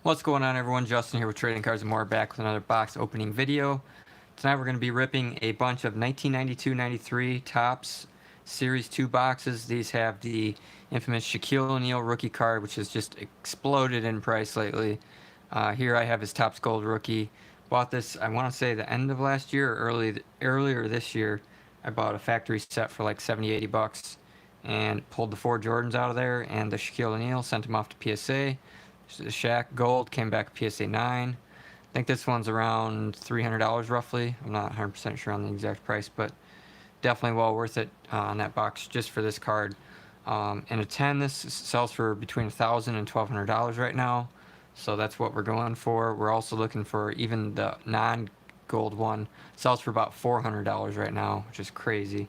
What's going on, everyone? Justin here with Trading Cards and More, back with another box opening video. Tonight we're going to be ripping a bunch of 1992-93 Topps Series 2 boxes. These have the infamous Shaquille O'Neal rookie card, which has just exploded in price lately. Here I have his Topps Gold rookie. Bought this, I want to say, the end of last year or earlier this year. I bought a factory set for like 70-80 bucks and pulled the 4 Jordans out of there and the Shaquille O'Neal, sent them off to PSA. The Shaq Gold came back PSA 9. I think this one's around $300 roughly. I'm not 100% sure on the exact price, but definitely well worth it on that box just for this card. In a 10, this sells for between $1,000 and $1,200 right now, so that's what we're going for. We're also looking for even the non-gold one. Sells for about $400 right now, which is crazy.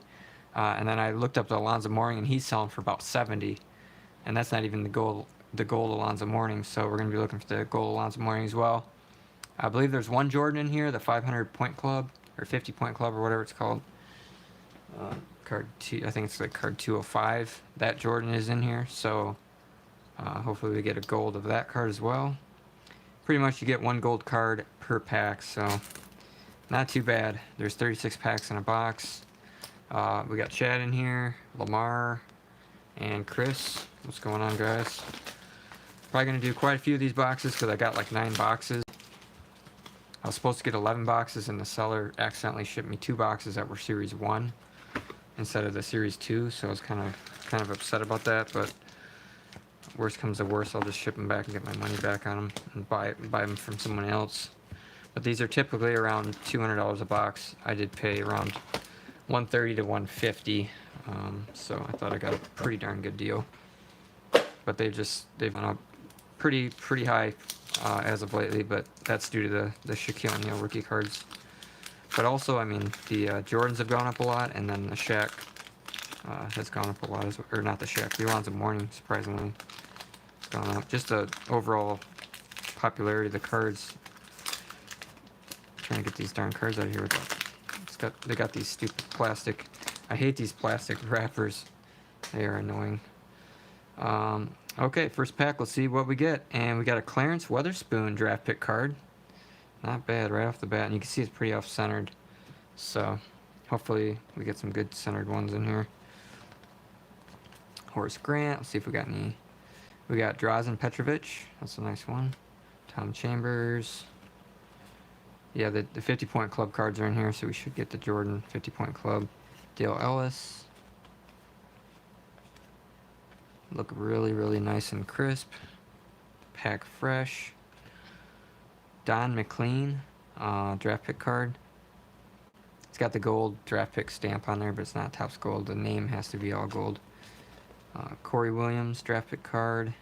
And then I looked up the Alonzo Mourning, and he's selling for about $70, and that's not even the gold Alonzo Mourning, so we're going to be looking for the gold Alonzo Mourning as well. I believe there's one Jordan in here, the 500 point club, or 50 point club, or whatever it's called. Card 2, I think it's like card 205. That Jordan is in here, so hopefully we get a gold of that card as well. Pretty much you get one gold card per pack, so not too bad. There's 36 packs in a box. We got Chad in here, Lamar, and Chris. What's going on, guys? Probably going to do quite a few of these boxes because I got like 9 boxes. I was supposed to get 11 boxes, and the seller accidentally shipped me 2 boxes that were Series 1 instead of the Series 2, so I was kind of upset about that, but worst comes to worst, I'll just ship them back and get my money back on them and buy them from someone else. But these are typically around $200 a box. I did pay around $130 to $150, so I thought I got a pretty darn good deal. But they've gone up pretty high as of lately, but that's due to the Shaquille O'Neal rookie cards. But also, I mean, the Jordans have gone up a lot, and then the Shaq has gone up a lot as well. Or not the Shaq, the Alonzo Mourning, surprisingly, has gone up. Just the overall popularity of the cards. Trying to get these darn cards out of here with that. They got these stupid plastic. I hate these plastic wrappers. They are annoying. Okay, first pack, let's see what we get. And we got a Clarence Weatherspoon draft pick card. Not bad right off the bat, and you can see it's pretty off-centered. So, hopefully we get some good centered ones in here. Horace Grant, let's see if we got any. We got Drazen Petrovic, that's a nice one. Tom Chambers. Yeah, the 50-point club cards are in here, so we should get the Jordan 50-point club. Dale Ellis. Look really nice and crisp. Pack fresh. Don McLean, draft pick card. It's got the gold draft pick stamp on there, but it's not Topps Gold. The name has to be all gold. Corey Williams, draft pick card.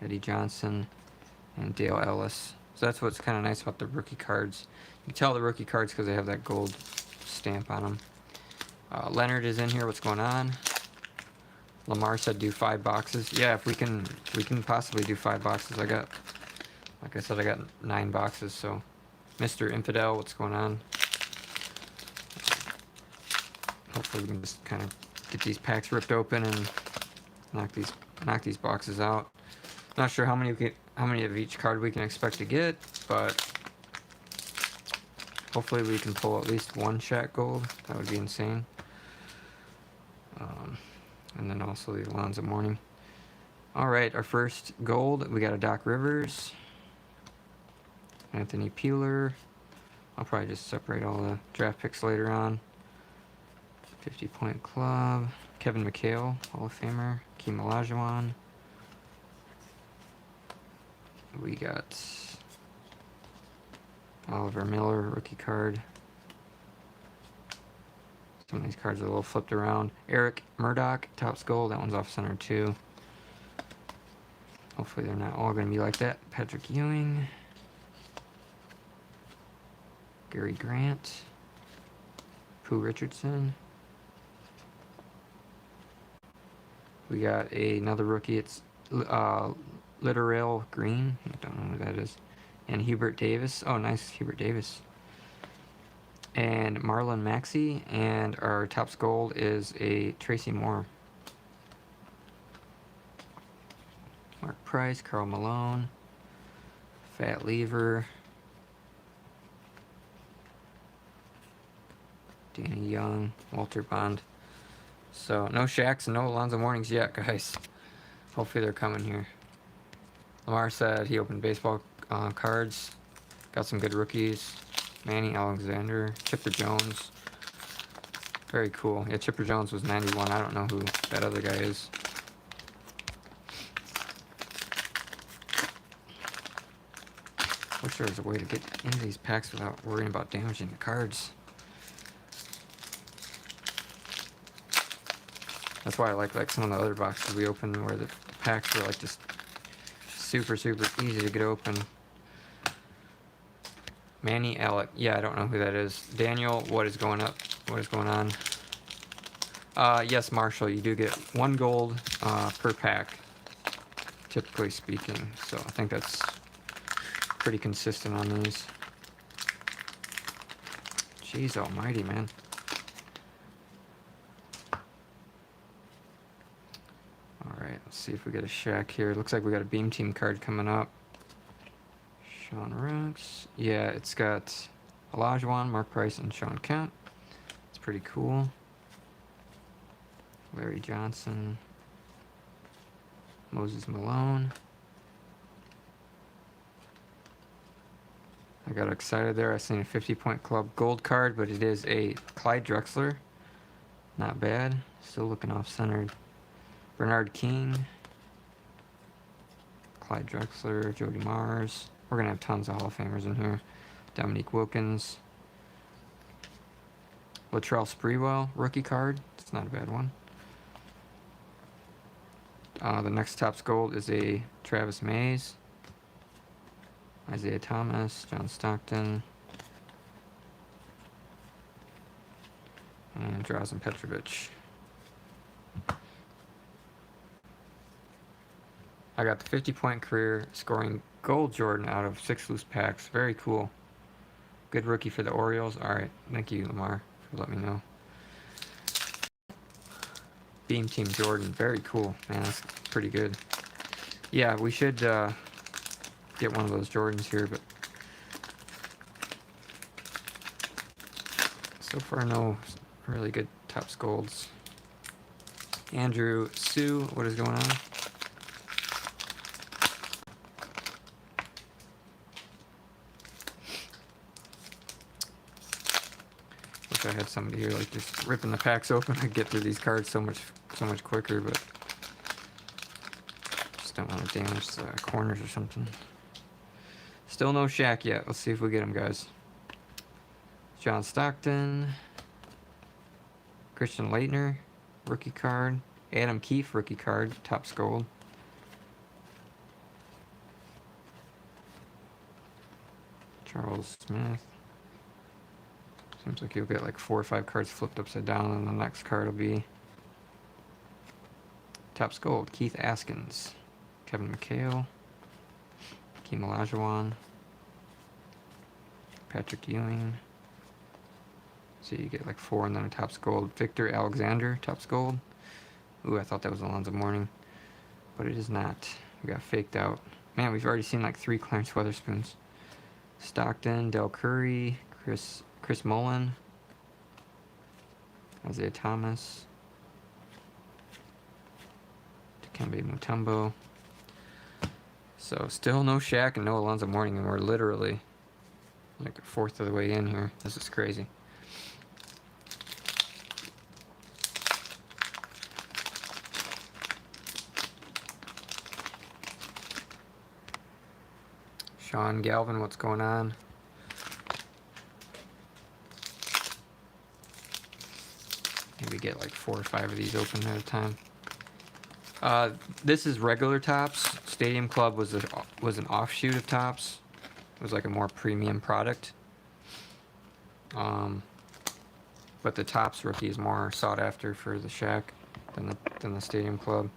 Eddie Johnson, and Dale Ellis. So that's what's kind of nice about the rookie cards. You can tell the rookie cards because they have that gold stamp on them. Leonard is in here. What's going on? Lamar said do 5 boxes. Yeah, if we can possibly do 5 boxes. Like I said, I got 9 boxes. So, Mr. Infidel, what's going on? Hopefully we can just kind of get these packs ripped open and knock these boxes out. Not sure how many of each card we can expect to get, but hopefully we can pull at least one Shaq Gold. That would be insane. And then also the Alonzo Mourning. Alright, our first gold, we got a Doc Rivers, Anthony Peeler. I'll probably just separate all the draft picks later on. 50-point club. Kevin McHale, Hall of Famer. Keem Olajuwon. We got Oliver Miller, rookie card. Some of these cards are a little flipped around. Eric Murdoch, Topps Gold. That one's off center too. Hopefully they're not all going to be like that. Patrick Ewing. Gary Grant. Pooh Richardson. We got another rookie. It's Littorell Green. I don't know who that is. And Hubert Davis. Oh, nice, Hubert Davis. And Marlon Maxey, and our Topps Gold is a Tracy Moore. Mark Price, Karl Malone, Fat Lever. Danny Young, Walter Bond. So no Shaqs and no Alonzo Mournings yet, guys. Hopefully they're coming here. Lamar said he opened baseball cards. Got some good rookies. Manny Alexander, Chipper Jones. Very cool. Yeah, Chipper Jones was 91. I don't know who that other guy is. Wish there was a way to get into these packs without worrying about damaging the cards. That's why I like some of the other boxes we opened where the packs were like just super easy to get open. Manny Alec. Yeah, I don't know who that is. Daniel, what is going up? What is going on? Yes, Marshall, you do get 1 gold per pack, typically speaking. So I think that's pretty consistent on these. Jeez almighty, man. Alright, let's see if we get a Shaq here. Looks like we got a Beam Team card coming up. Sean Rooks. Yeah, it's got Olajuwon, Mark Price, and Sean Kemp. It's pretty cool. Larry Johnson. Moses Malone. I got excited there. I seen a 50-point club gold card, but it is a Clyde Drexler. Not bad. Still looking off-centered. Bernard King. Clyde Drexler. Jody Mars. We're going to have tons of Hall of Famers in here. Dominique Wilkins. Latrell Sprewell, rookie card. It's not a bad one. The next Topps Gold is a Travis Mays. Isaiah Thomas, John Stockton. And Drazen Petrovic. I got the 50-point career scoring gold Jordan out of 6 loose packs. Very cool. Good rookie for the Orioles. Alright, thank you, Lamar, for letting me know. Beam Team Jordan. Very cool. Man, that's pretty good. Yeah, we should get one of those Jordans here, but so far no really good Topps Golds. Andrew Sue, what is going on? Wish I had somebody here like just ripping the packs open. I'd get through these cards so much quicker, but just don't want to damage the corners or something. Still no Shaq yet. Let's see if we get him, guys. John Stockton. Christian Laettner, rookie card. Adam Keefe, rookie card. Topps Gold. Charles Smith. Seems like you'll get like 4 or 5 cards flipped upside down, and the next card will be Topps Gold. Keith Askins. Kevin McHale. Hakeem Olajuwon. Patrick Ewing. So you get like 4 and then a Topps Gold. Victor Alexander, Topps Gold. Ooh, I thought that was Alonzo Mourning, but it is not. We got faked out. Man, we've already seen like 3 Clarence Weatherspoons. Stockton, Del Curry, Chris Mullen, Isaiah Thomas, Dikembe Mutombo. So still no Shaq and no Alonzo Mourning, and we're literally like a fourth of the way in here. This is crazy. Sean Galvin, what's going on? Maybe get like 4 or 5 of these open at a time. This is regular Topps. Stadium Club was an offshoot of Topps. It was like a more premium product. But the Topps rookie is more sought after for the Shaq than the Stadium Club.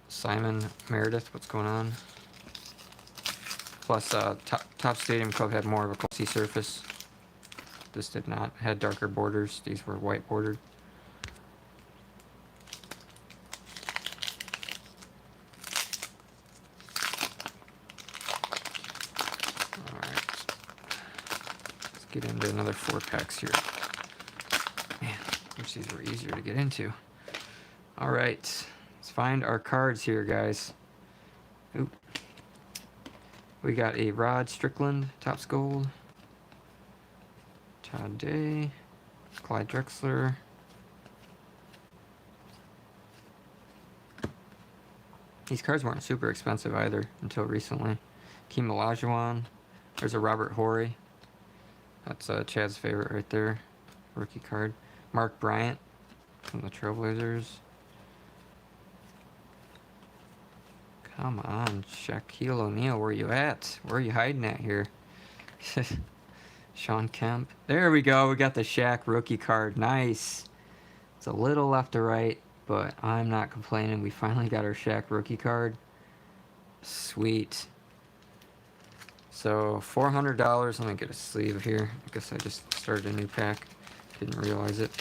Simon Meredith, what's going on? Plus, Topps Stadium Club had more of a glossy surface. This did not. It had darker borders. These were white bordered. get into another 4-packs here. Man, wish these were easier to get into. All right, let's find our cards here, guys. Oop. We got a Rod Strickland, Topps Gold. Todd Day. Clyde Drexler. These cards weren't super expensive either until recently. Keem Olajuwon. There's a Robert Horry. That's Chad's favorite right there. Rookie card. Mark Bryant from the Trailblazers. Come on, Shaquille O'Neal, where you at? Where are you hiding at here? Sean Kemp. There we go. We got the Shaq rookie card. Nice. It's a little left to right, but I'm not complaining. We finally got our Shaq rookie card. Sweet. So $400. Let me get a sleeve here. I guess I just started a new pack. Didn't realize it.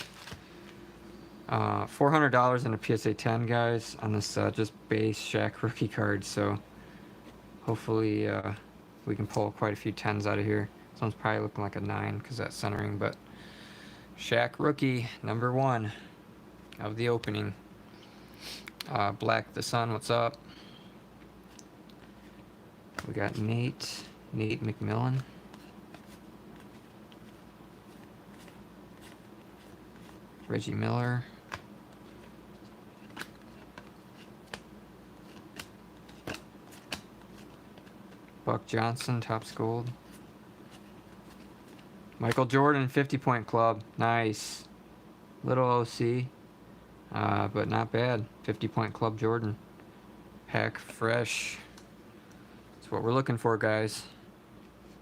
$400 in a PSA 10, guys, on this just base Shaq rookie card. So hopefully we can pull quite a few 10s out of here. This one's probably looking like a 9 because that's centering, but Shaq rookie number 1 of the opening. Black the Sun, what's up? We got Nate McMillan. Reggie Miller. Buck Johnson, Topps Gold. Michael Jordan, 50-point club. Nice. Little OC, but not bad. 50-point club Jordan. Pack fresh. That's what we're looking for, guys.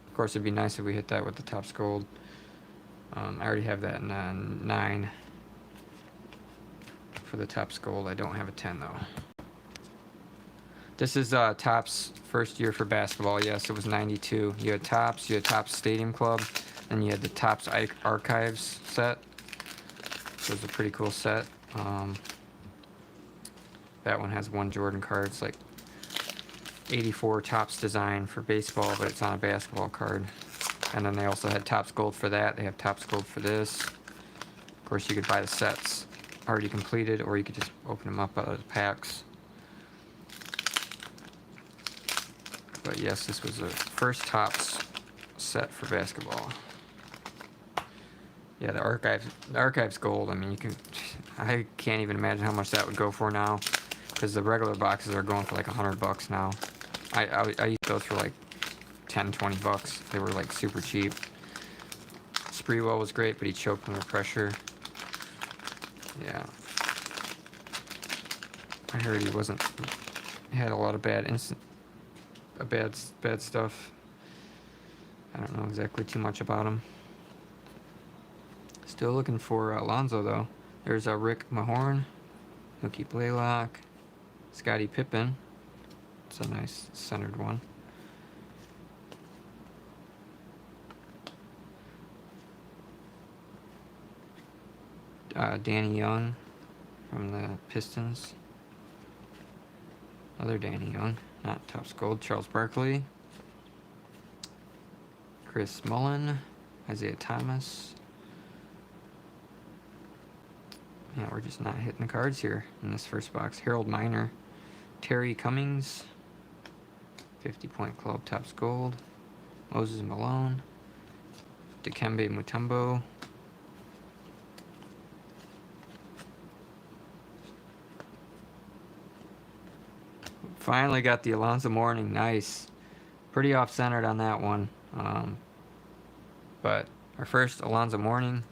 Of course, it'd be nice if we hit that with the Topps Gold. I already have that in 9 for the Topps Gold. I don't have a 10, though. This is Topps first year for basketball. Yes, it was 92. You had Topps Stadium Club, and you had the Topps Archives set. So it was a pretty cool set. That one has one Jordan card. It's like 84 Topps design for baseball, but it's on a basketball card. And then they also had Topps Gold for that. They have Topps Gold for this. Of course, you could buy the sets already completed, or you could just open them up out of the packs. But yes, this was the first Topps set for basketball. Yeah, the Archives Gold. I mean, I can't even imagine how much that would go for now, because the regular boxes are going for like $100 now. I used those for like 10, 20 bucks. They were like super cheap. Sprewell was great, but he choked under pressure. Yeah. I heard he had a lot of bad stuff. I don't know exactly too much about him. Still looking for Alonzo, though. There's Rick Mahorn, Mookie Blaylock, Scottie Pippen. It's a nice centered one. Danny Young from the Pistons. Other Danny Young, not Topps Gold. Charles Barkley. Chris Mullin. Isaiah Thomas. Yeah, we're just not hitting the cards here in this first box. Harold Miner. Terry Cummings. 50-point club, Topps Gold. Moses Malone. Dikembe Mutombo. Finally got the Alonzo Mourning. Nice. Pretty off-centered on that one. But our first Alonzo Mourning.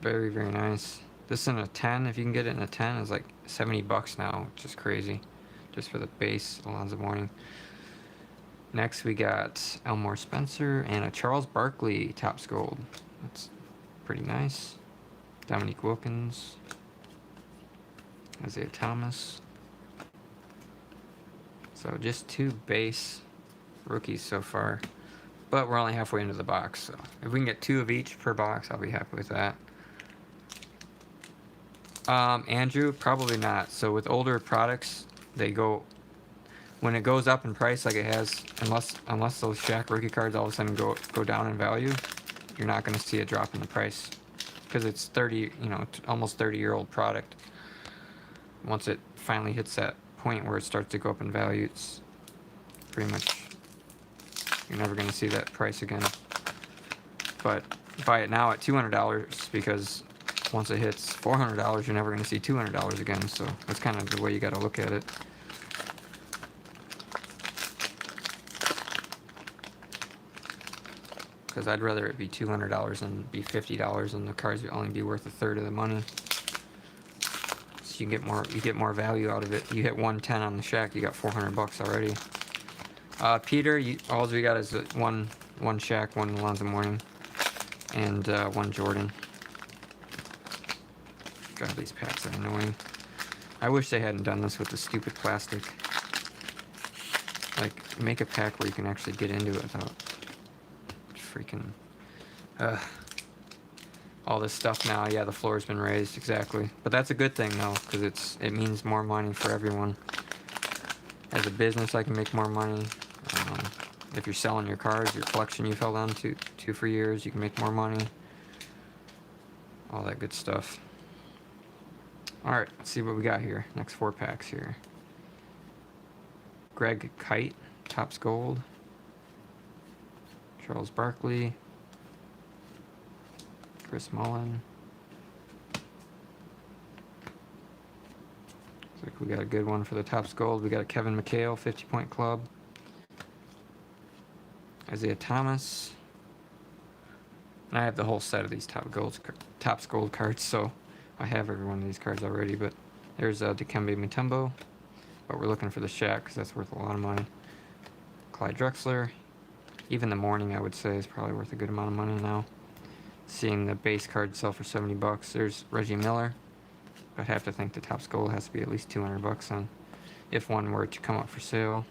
Very, very nice. This in a 10, if you can get it in a 10, is like $70 now, which is crazy. Just for the base Alonzo Mourning. Next we got Elmore Spencer and a Charles Barkley Topps Gold. That's pretty nice. Dominique Wilkins. Isaiah Thomas. So just 2 base rookies so far. But we're only halfway into the box, so if we can get 2 of each per box, I'll be happy with that. Andrew, probably not. So with older products, when it goes up in price like it has, unless those Shaq rookie cards all of a sudden go down in value, you're not going to see a drop in the price because it's 30, almost 30-year-old product. Once it finally hits that point where it starts to go up in value, it's pretty much, you're never going to see that price again. But buy it now at $200 because once it hits $400, you're never going to see $200 again. So that's kind of the way you got to look at it. Because I'd rather it be $200 than be $50, and the cards would only be worth a third of the money. So you get more value out of it. You hit 110 on the Shaq, you got $400 already. Peter, all we got is one Shaq, one Alonzo Mourning, and one Jordan. God, these packs are annoying. I wish they hadn't done this with the stupid plastic. Like, make a pack where you can actually get into it without freaking all this stuff now. Yeah, the floor's been raised, exactly. But that's a good thing though, because it means more money for everyone. As a business, I can make more money. If you're selling your cards, your collection you've held on to for years, you can make more money. All that good stuff. All right, let's see what we got here. Next 4 packs here. Greg Kite, Topps Gold. Charles Barkley. Chris Mullin. Looks like we got a good one for the Topps Gold. We got a Kevin McHale, 50-point club. Isaiah Thomas. And I have the whole set of these Topps Gold cards, so I have every one of these cards already. But there's Dikembe Mutombo. But we're looking for the Shaq because that's worth a lot of money. Clyde Drexler. Even the Mourning, I would say, is probably worth a good amount of money now. Seeing the base card sell for $70. There's Reggie Miller. I'd have to think the Topps Gold has to be at least $200 on, if one were to come up for sale.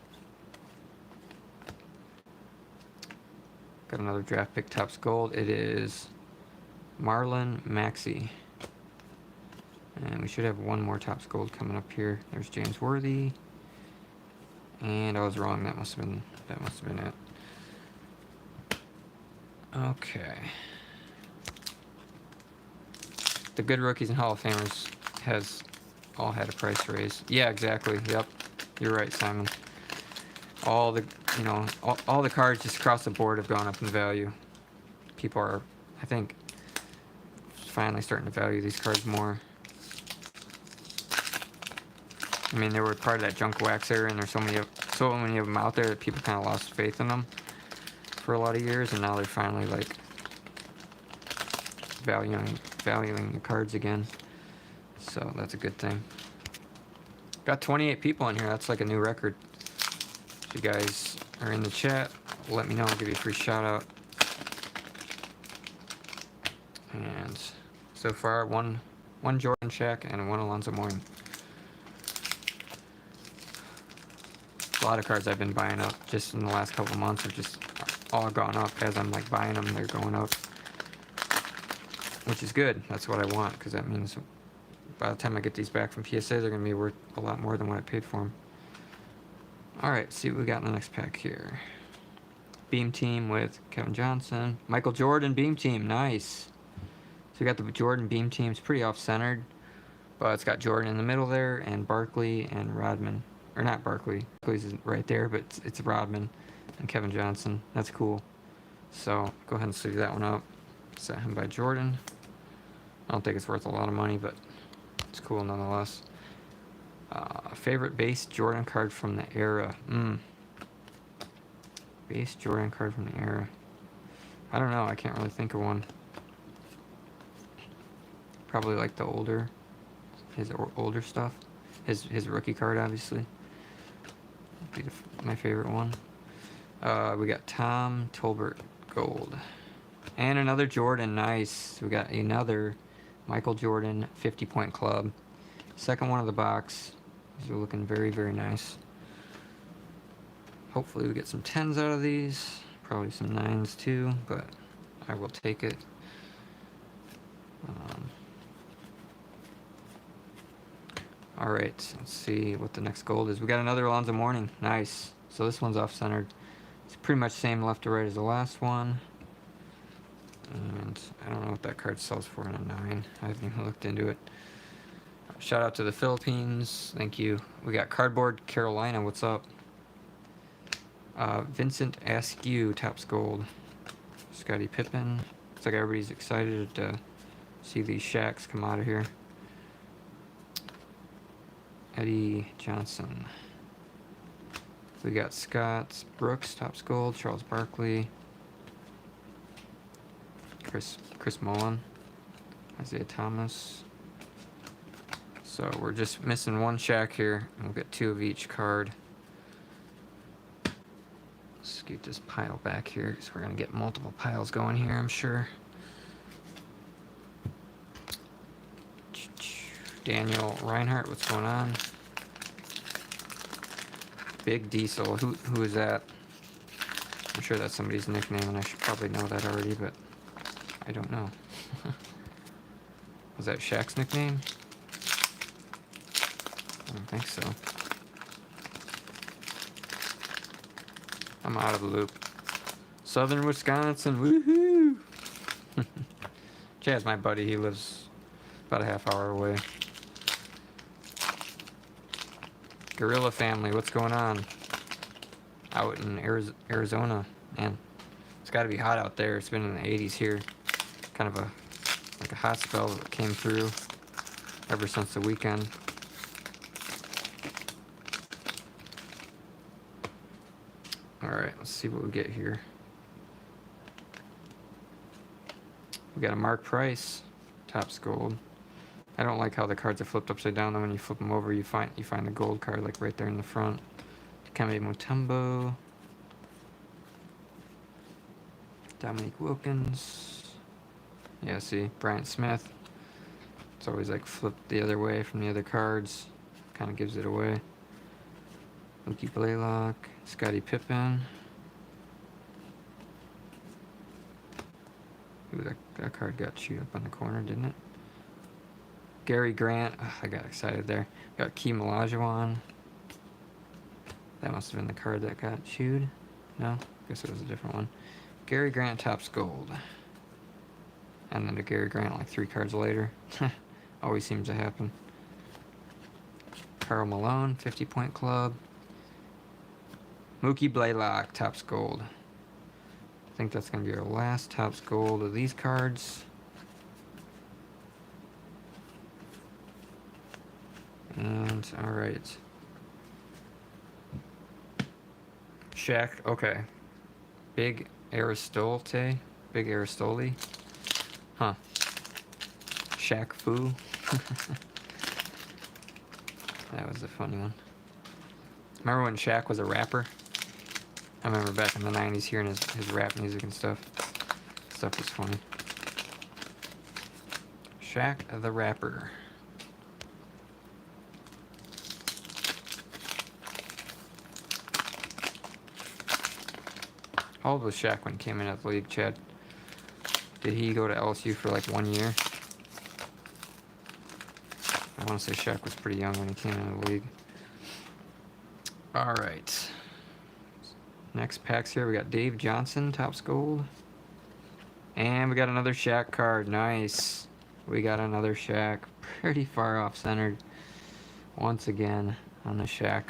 Got another draft pick Topps Gold. It is Marlon Maxey. And we should have one more Topps Gold coming up here. There's James Worthy. And I was wrong. That must have been it. Okay. The good rookies and Hall of Famers has all had a price raise. Yeah, exactly. Yep. You're right, Simon. All the all the cards just across the board have gone up in value. People are, I think, finally starting to value these cards more. I mean, they were part of that junk wax era, and there's so many of them out there that people kind of lost faith in them for a lot of years, and now they're finally like valuing the cards again. So that's a good thing. Got 28 people in here. That's like a new record. If you guys are in the chat, let me know. I'll give you a free shout out. And so far, one Jordan Shaq and one Alonzo Mourning. A lot of cards I've been buying up just in the last couple months have just all gone up. As I'm like buying them, they're going up, which is good. That's what I want, because that means by the time I get these back from PSA, they're going to be worth a lot more than what I paid for them. Alright, see what we got in the next pack here. Beam Team with Kevin Johnson. Michael Jordan Beam Team, nice. So we got the Jordan Beam Team. It's pretty off-centered, but it's got Jordan in the middle there, and Barkley and Rodman. Or not Barkley. Barkley's right there, but it's Rodman and Kevin Johnson. That's cool. So go ahead and sleeve that one up. Set him by Jordan. I don't think it's worth a lot of money, but it's cool nonetheless. Favorite base Jordan card from the era. Base Jordan card from the era. I don't know. I can't really think of one. Probably like his older stuff. His rookie card, obviously. Would be my favorite one. We got Tom Tolbert Gold. And another Jordan, nice. We got another Michael Jordan 50-point club. Second one of the box. These are looking very, very nice. Hopefully we get some 10s out of these. Probably some 9s too, but I will take it. Alright, let's see what the next gold is. We got another Alonzo Mourning. Nice. So this one's off-centered. It's pretty much same left to right as the last one. And I don't know what that card sells for in a 9. I haven't even looked into it. Shout out to the Philippines. Thank you. We got Cardboard Carolina. What's up? Vincent Askew, Topps Gold. Scottie Pippen. Looks like everybody's excited to see these Shaqs come out of here. Eddie Johnson. We got Scott Brooks, Topps Gold. Charles Barkley. Chris Mullen. Isaiah Thomas. So we're just missing one Shaq here, and we'll get 2 of each card. Let's get this pile back here, because we're going to get multiple piles going here, I'm sure. Daniel Reinhardt, what's going on? Big Diesel, who is that? I'm sure that's somebody's nickname, and I should probably know that already, but I don't know. Was that Shaq's nickname? I don't think so. I'm out of the loop. Southern Wisconsin, woohoo! Chad's my buddy, he lives about a half hour away. Gorilla Family, what's going on? Out in Arizona, man. It's got to be hot out there. It's been in the 80s here. Kind of like a hot spell that came through ever since the weekend. Alright, let's see what we get here. We got a Mark Price, Topps Gold. I don't like how the cards are flipped upside down, though when you flip them over you find the gold card like right there in the front. Dikembe Mutombo. Dominique Wilkins. Yeah, see, Bryant Smith. It's always like flipped the other way from the other cards. Kind of gives it away. Mookie Blaylock. Scottie Pippen. Ooh, that card got chewed up on the corner, didn't it? Gary Grant. Oh, I got excited there. Got Key Olajuwon. That must have been the card that got chewed. No? Guess it was a different one. Gary Grant, Topps Gold. And then to Gary Grant like 3 cards later. Always seems to happen. Karl Malone, 50-point club. Mookie Blaylock, Topps Gold. I think that's going to be our last Topps Gold of these cards. And, alright. Shaq, okay. Big Aristole. Huh. Shaq Fu. That was a funny one. Remember when Shaq was a rapper? I remember back in the 90s hearing his rap music and stuff. Stuff was funny. Shaq the Rapper. How old was Shaq when he came into the league, Chad? Did he go to LSU for like 1 year? I want to say Shaq was pretty young when he came into the league. Alright. Next packs here, we got Dave Johnson, Topps Gold. And we got another Shaq card. Nice. We got another Shaq. Pretty far off centered. Once again on the Shaq.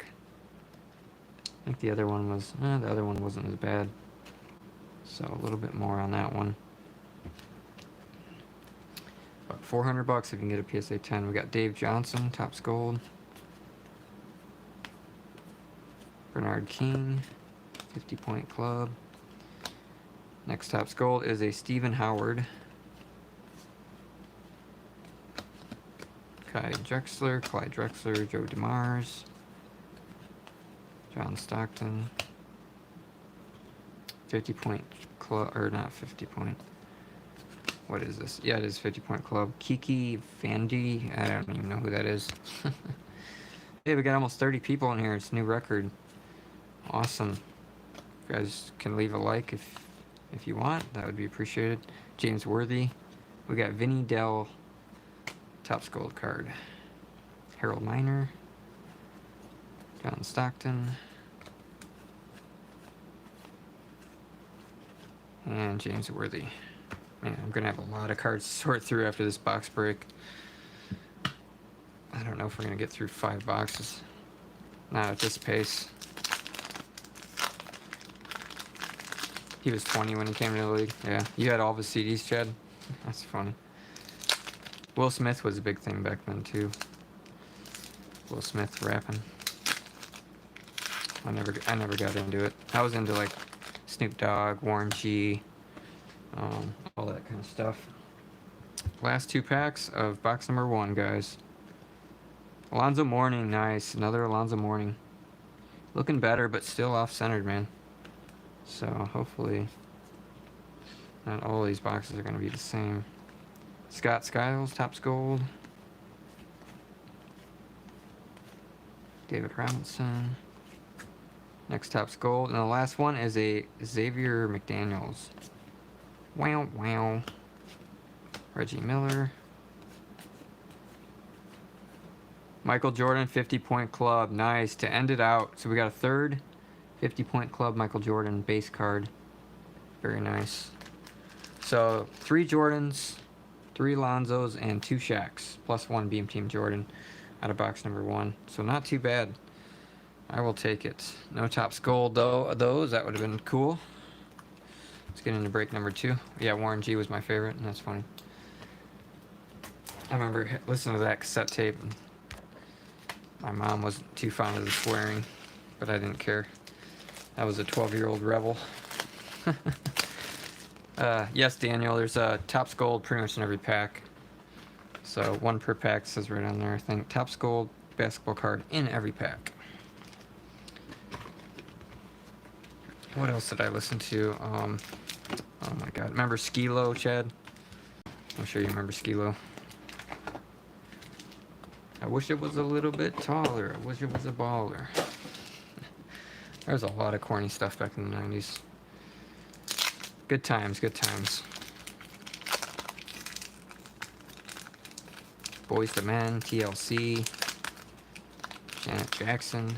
I think the other one wasn't as bad. So a little bit more on that one. About $400 if you can get a PSA 10. We got Dave Johnson, Topps Gold. Bernard King, 50-point club. Next Topps Gold is a Stephen Howard. Clyde Drexler, Joe DeMars. John Stockton. 50-point club, or not 50-point. What is this? Yeah, it is 50-point club. Kiki Vandy. I don't even know who that is. Hey, we got almost 30 people in here. It's a new record. Awesome. You guys can leave a like if you want. That would be appreciated. James Worthy. We got Vinny Dell. Topps Gold card. Harold Miner. John Stockton. And James Worthy. Man, I'm going to have a lot of cards to sort through after this box break. I don't know if we're going to get through 5 boxes. Not at this pace. He was 20 when he came to the league. Yeah, you had all of his CDs, Chad. That's funny. Will Smith was a big thing back then too. Will Smith rapping. I never got into it. I was into like Snoop Dogg, Warren G, all that kind of stuff. Last 2 packs of box number 1, guys. Alonzo Mourning, nice. Another Alonzo Mourning. Looking better, but still off-centered, man. So hopefully not all these boxes are going to be the same. Scott Skiles, Topps Gold. David Robinson. Next Topps Gold. And the last one is a Xavier McDaniels. Wow, wow. Reggie Miller. Michael Jordan, 50-point club. Nice. To end it out. So we got a third 50-point club Michael Jordan base card. Very nice. So 3 Jordans, 3 Lonzos, and 2 Shaqs, plus 1 Beam Team Jordan out of box number 1. So not too bad. I will take it. No Topps Gold, though. Those, that would have been cool. Let's get into break number 2. Yeah, Warren G was my favorite, and that's funny. I remember listening to that cassette tape. And my mom wasn't too fond of the swearing, but I didn't care. I was a 12-year-old rebel. Yes, Daniel, there's a Topps Gold pretty much in every pack. So 1 per pack says right on there, I think. Topps Gold basketball card in every pack. What else did I listen to? Oh my god. Remember Skilo, Chad? I'm sure you remember Skilo. I wish it was a little bit taller. I wish it was a baller. There was a lot of corny stuff back in the 90s. Good times, good times. Boys to Men, TLC, Janet Jackson.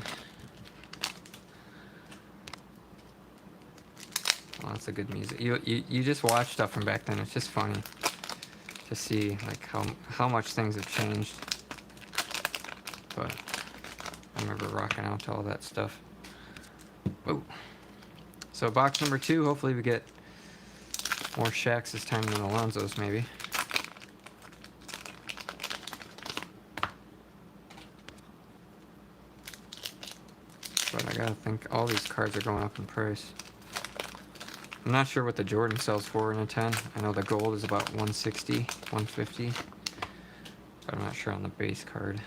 Lots of good music. You just watch stuff from back then. It's just funny to see like how much things have changed. But I remember rocking out to all that stuff. Whoa. So box number 2. Hopefully we get more Shaqs this time than Alonzo's, maybe. But I gotta think all these cards are going up in price. I'm not sure what the Jordan sells for in a 10. I know the gold is about 160, 150. But I'm not sure on the base card.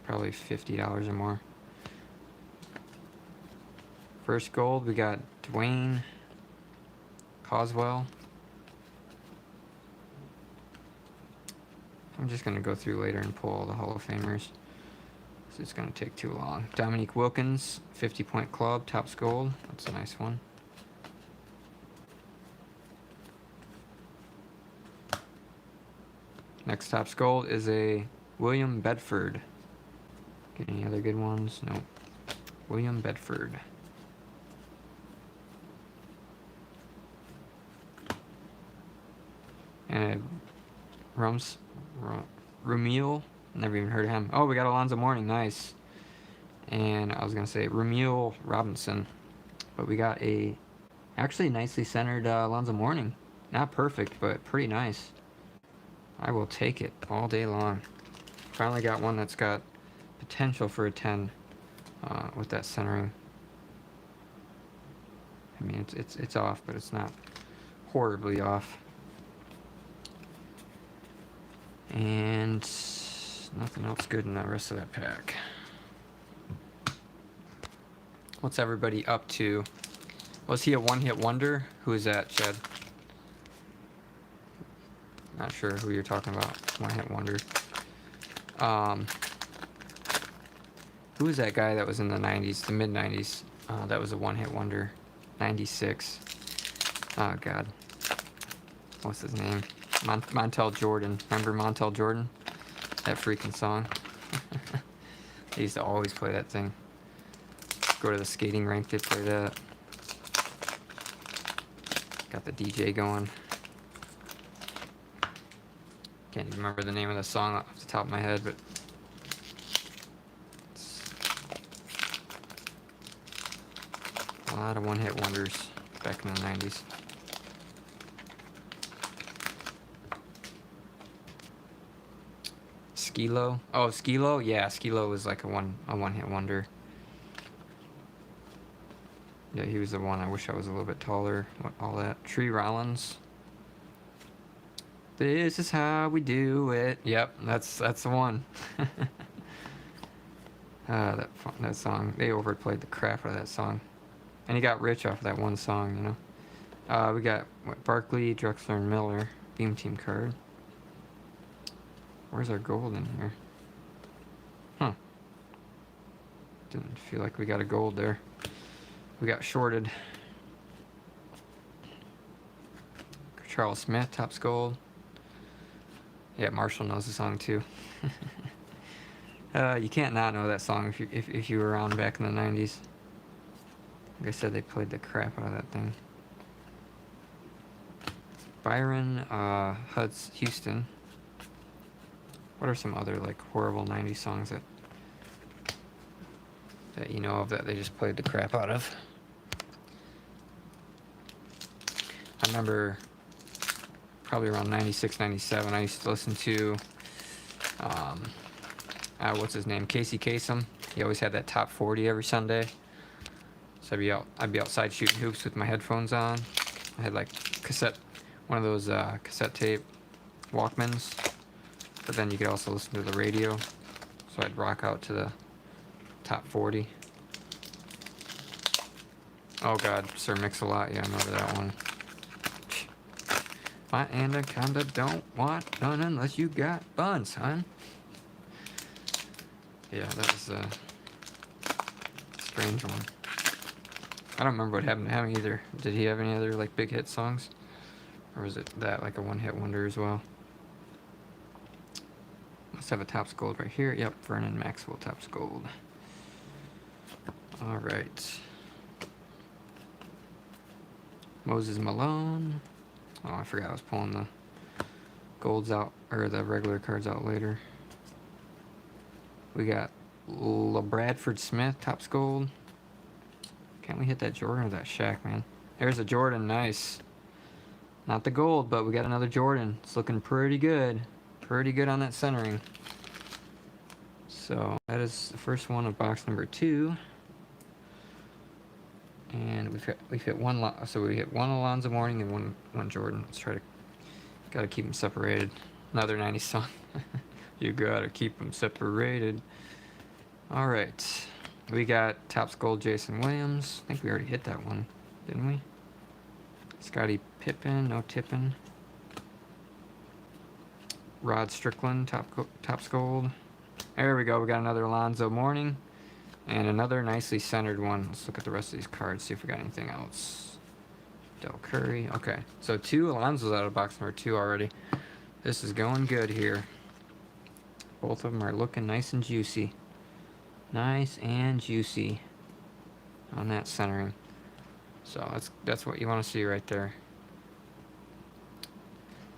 Probably $50 or more. First gold, we got Dwayne Coswell. I'm just going to go through later and pull all the Hall of Famers. So it's going to take too long. Dominique Wilkins, 50-point club, Topps Gold. That's a nice one. Next Topps Gold is a William Bedford. Get any other good ones? Nope. William Bedford. And Rumiel, never even heard of him. Oh, we got Alonzo Mourning, nice. And I was gonna say Rumiel Robinson, but we got a actually nicely centered Alonzo Mourning. Not perfect, but pretty nice. I will take it all day long. Finally got one that's got potential for a 10 with that centering. I mean, it's off, but it's not horribly off. And nothing else good in the rest of that pack. What's everybody up to? Was he a one-hit wonder? Who is that, Chad? Not sure who you're talking about. One-hit wonder. Who was that guy that was in the 90s, the mid-90s? That was a one-hit wonder. 96. Oh, God. What's his name? Montel Jordan. Remember Montel Jordan? That freaking song. They used to always play that thing. Go to the skating rink, they play that. Got the DJ going. Can't even remember the name of the song off the top of my head, but a lot of one-hit wonders back in the 90s. Skilo. Oh, Skilo? Yeah, Skilo was like a one-hit wonder. Yeah, he was the one. I wish I was a little bit taller. All that. Tree Rollins. This is how we do it. Yep, that's the one. That song. They overplayed the crap out of that song. And he got rich off of that one song, you know. We got Barkley, Drexler, and Miller. Beam Team card. Where's our gold in here? Huh. Didn't feel like we got a gold there. We got shorted. Charles Smith, Topps Gold. Yeah, Marshall knows the song too. You can't not know that song if you were around back in the 90s. Like I said, they played the crap out of that thing. Byron Huds Houston. What are some other like horrible 90s songs that you know of that they just played the crap out of? I remember probably around 96, 97, I used to listen to, what's his name? Casey Kasem. He always had that top 40 every Sunday. So I'd be outside shooting hoops with my headphones on. I had like one of those cassette tape Walkmans. But then you could also listen to the radio. So I'd rock out to the top 40. Oh God, Sir Mix-a-Lot. Yeah, I remember that one. My anaconda don't want none unless you got buns, son. Yeah, that was a strange one. I don't remember what happened to him either. Did he have any other like big hit songs? Or was it that like a one-hit wonder as well? Let's have a Topps Gold right here. Yep, Vernon Maxwell Topps Gold. All right. Moses Malone. Oh, I forgot I was pulling the golds out, or the regular cards out later. We got LaBradford Smith Topps Gold. Can't we hit that Jordan or that Shaq, man? There's a Jordan, nice. Not the gold, but we got another Jordan. It's looking pretty good. Pretty good on that centering. So that is the first one of box number 2. And we've hit one, so we hit one Alonzo Mourning and one Jordan. Let's try to, gotta keep them separated. Another 90s song. You gotta keep them separated. All right, we got Topps Gold Jason Williams. I think we already hit that one, didn't we? Scottie Pippen, no tipping. Rod Strickland, Topps Gold. There we go. We got another Alonzo Mourning. And another nicely centered one. Let's look at the rest of these cards, see if we got anything else. Del Curry. Okay, so 2 Alonzo's out of box number 2 already. This is going good here. Both of them are looking nice and juicy. Nice and juicy on that centering. So that's what you want to see right there.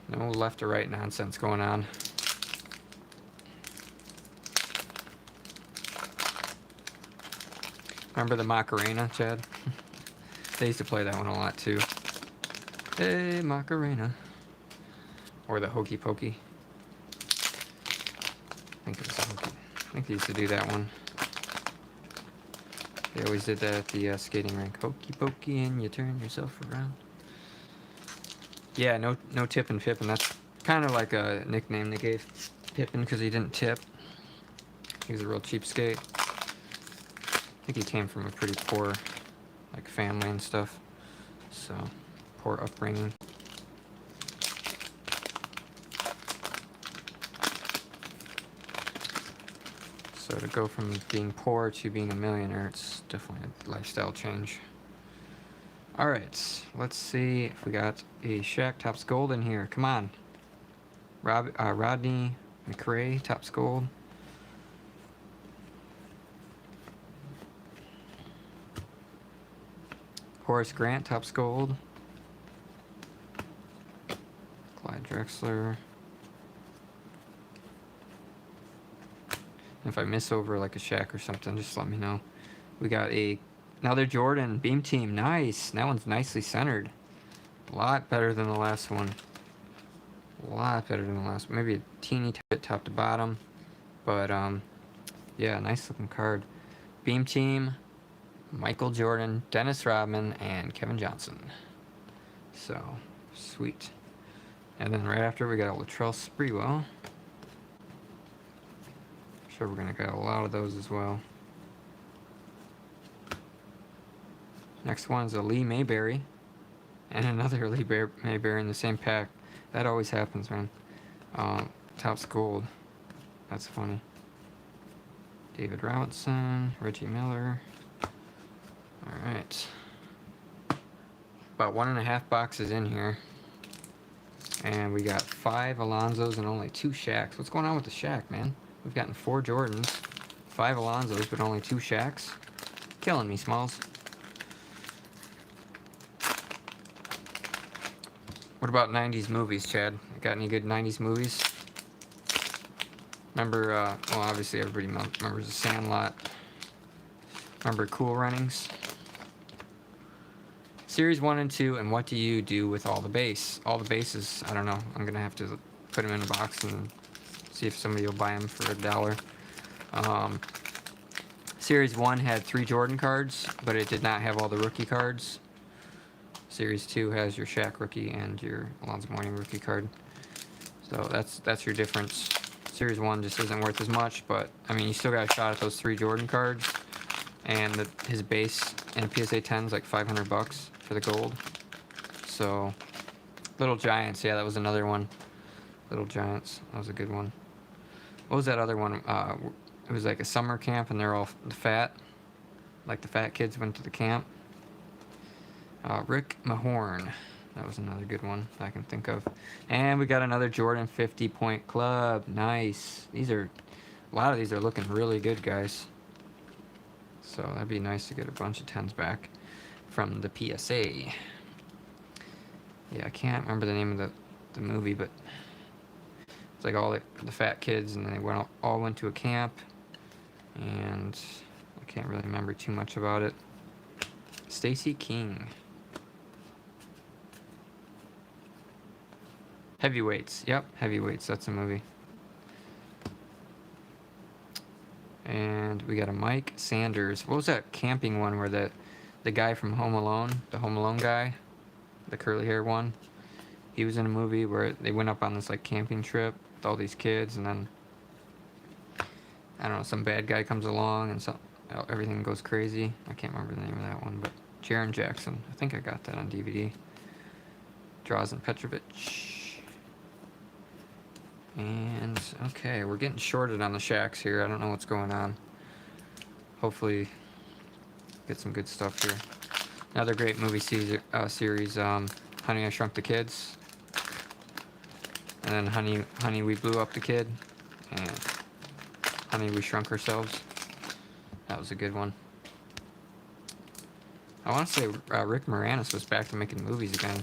No left or right nonsense going on. Remember the Macarena, Chad? They used to play that one a lot too. Hey, Macarena. Or the Hokey Pokey. I think it was Hokey. I think they used to do that one. They always did that at the skating rink. Hokey Pokey, and you turn yourself around. Yeah, no tipping Pippen. That's kind of like a nickname they gave Pippen because he didn't tip. He was a real cheapskate. I think he came from a pretty poor, like, family and stuff. So, poor upbringing. So to go from being poor to being a millionaire, it's definitely a lifestyle change. All right, let's see if we got a Shaq Topps Gold in here. Come on. Rodney McRae Topps Gold. Horace Grant Topps Gold. Clyde Drexler. If I miss over like a Shaq or something, just let me know. We got another Jordan Beam Team. Nice. That one's nicely centered. A lot better than the last one. A lot better than the last one. Maybe a teeny bit top to bottom. But, yeah, nice looking card. Beam Team, Michael Jordan, Dennis Rodman, and Kevin Johnson. So, sweet. And then right after, we got a Latrell Sprewell. Sure, we're going to get a lot of those as well. Next one is a Lee Mayberry. And another Lee Mayberry in the same pack. That always happens, man. Topps Gold. That's funny. David Robinson, Reggie Miller. Alright. About 1.5 boxes in here. And we got 5 Alonzos and only 2 Shaqs. What's going on with the Shaq, man? We've gotten 4 Jordans, 5 Alonzos, but only 2 Shaqs. Killing me, Smalls. What about 90s movies, Chad? Got any good 90s movies? Remember, well, obviously everybody remembers The Sandlot. Remember Cool Runnings? Series 1 and 2, and what do you do with all the base? All the bases, I don't know. I'm going to have to put them in a box and see if somebody will buy them for $1. Series 1 had 3 Jordan cards, but it did not have all the rookie cards. Series 2 has your Shaq rookie and your Alonzo Mourning rookie card. So that's your difference. Series 1 just isn't worth as much, but, I mean, you still got a shot at those 3 Jordan cards. And his base in a PSA 10 is like $500 for the gold. So, Little Giants, yeah, that was another one. Little Giants, that was a good one. What was that other one? It was like a summer camp, and they're all fat. Like the fat kids went to the camp. Rick Mahorn, that was another good one I can think of. And we got another Jordan 50-point club. Nice. A lot of these are looking really good, guys. So that'd be nice to get a bunch of 10s back from the PSA. Yeah, I can't remember the name of the movie, but it's like all the fat kids, and they all went to a camp, and I can't really remember too much about it. Stacey King. Heavyweights. Yep, Heavyweights. That's a movie. And we got a Mike Sanders. What was that camping one where the guy from Home Alone, the Home Alone guy, the curly hair one, he was in a movie where they went up on this like camping trip with all these kids, and then I don't know, some bad guy comes along and everything goes crazy. I can't remember the name of that one, but Jaron Jackson. I think I got that on DVD. Drazen Petrovic. And, okay, we're getting shorted on the Shaqs here. I don't know what's going on. Hopefully, get some good stuff here. Another great movie series, Honey, I Shrunk the Kids. And then Honey, We Blew Up the Kid. And Honey, We Shrunk Ourselves. That was a good one. I want to say Rick Moranis was back to making movies again.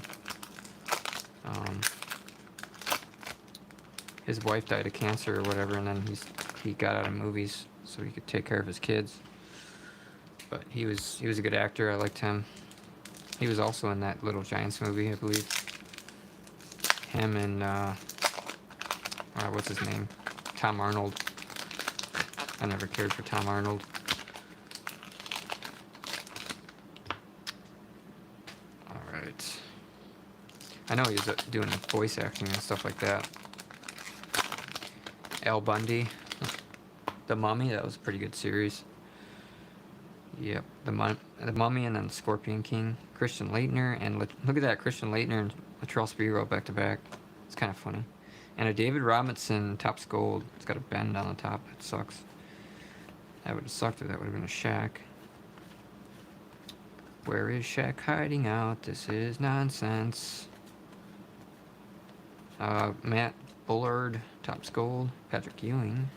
His wife died of cancer or whatever, and then he got out of movies so he could take care of his kids. But he was a good actor. I liked him. He was also in that Little Giants movie, I believe. Him and what's his name? Tom Arnold. I never cared for Tom Arnold. All right. I know he's doing voice acting and stuff like that. Al Bundy, The Mummy, that was a pretty good series. Yep, The Mummy, and then Scorpion King. Christian Laettner, and look at that, Christian Laettner and Latrell Sprewell back to back. It's kind of funny. And a David Robinson Topps Gold. It's got a bend on the top. It sucks. That would have sucked if that would have been a Shaq. Where is Shaq hiding out? This is nonsense. Matt Bullard, Topps Gold. Patrick Ewing.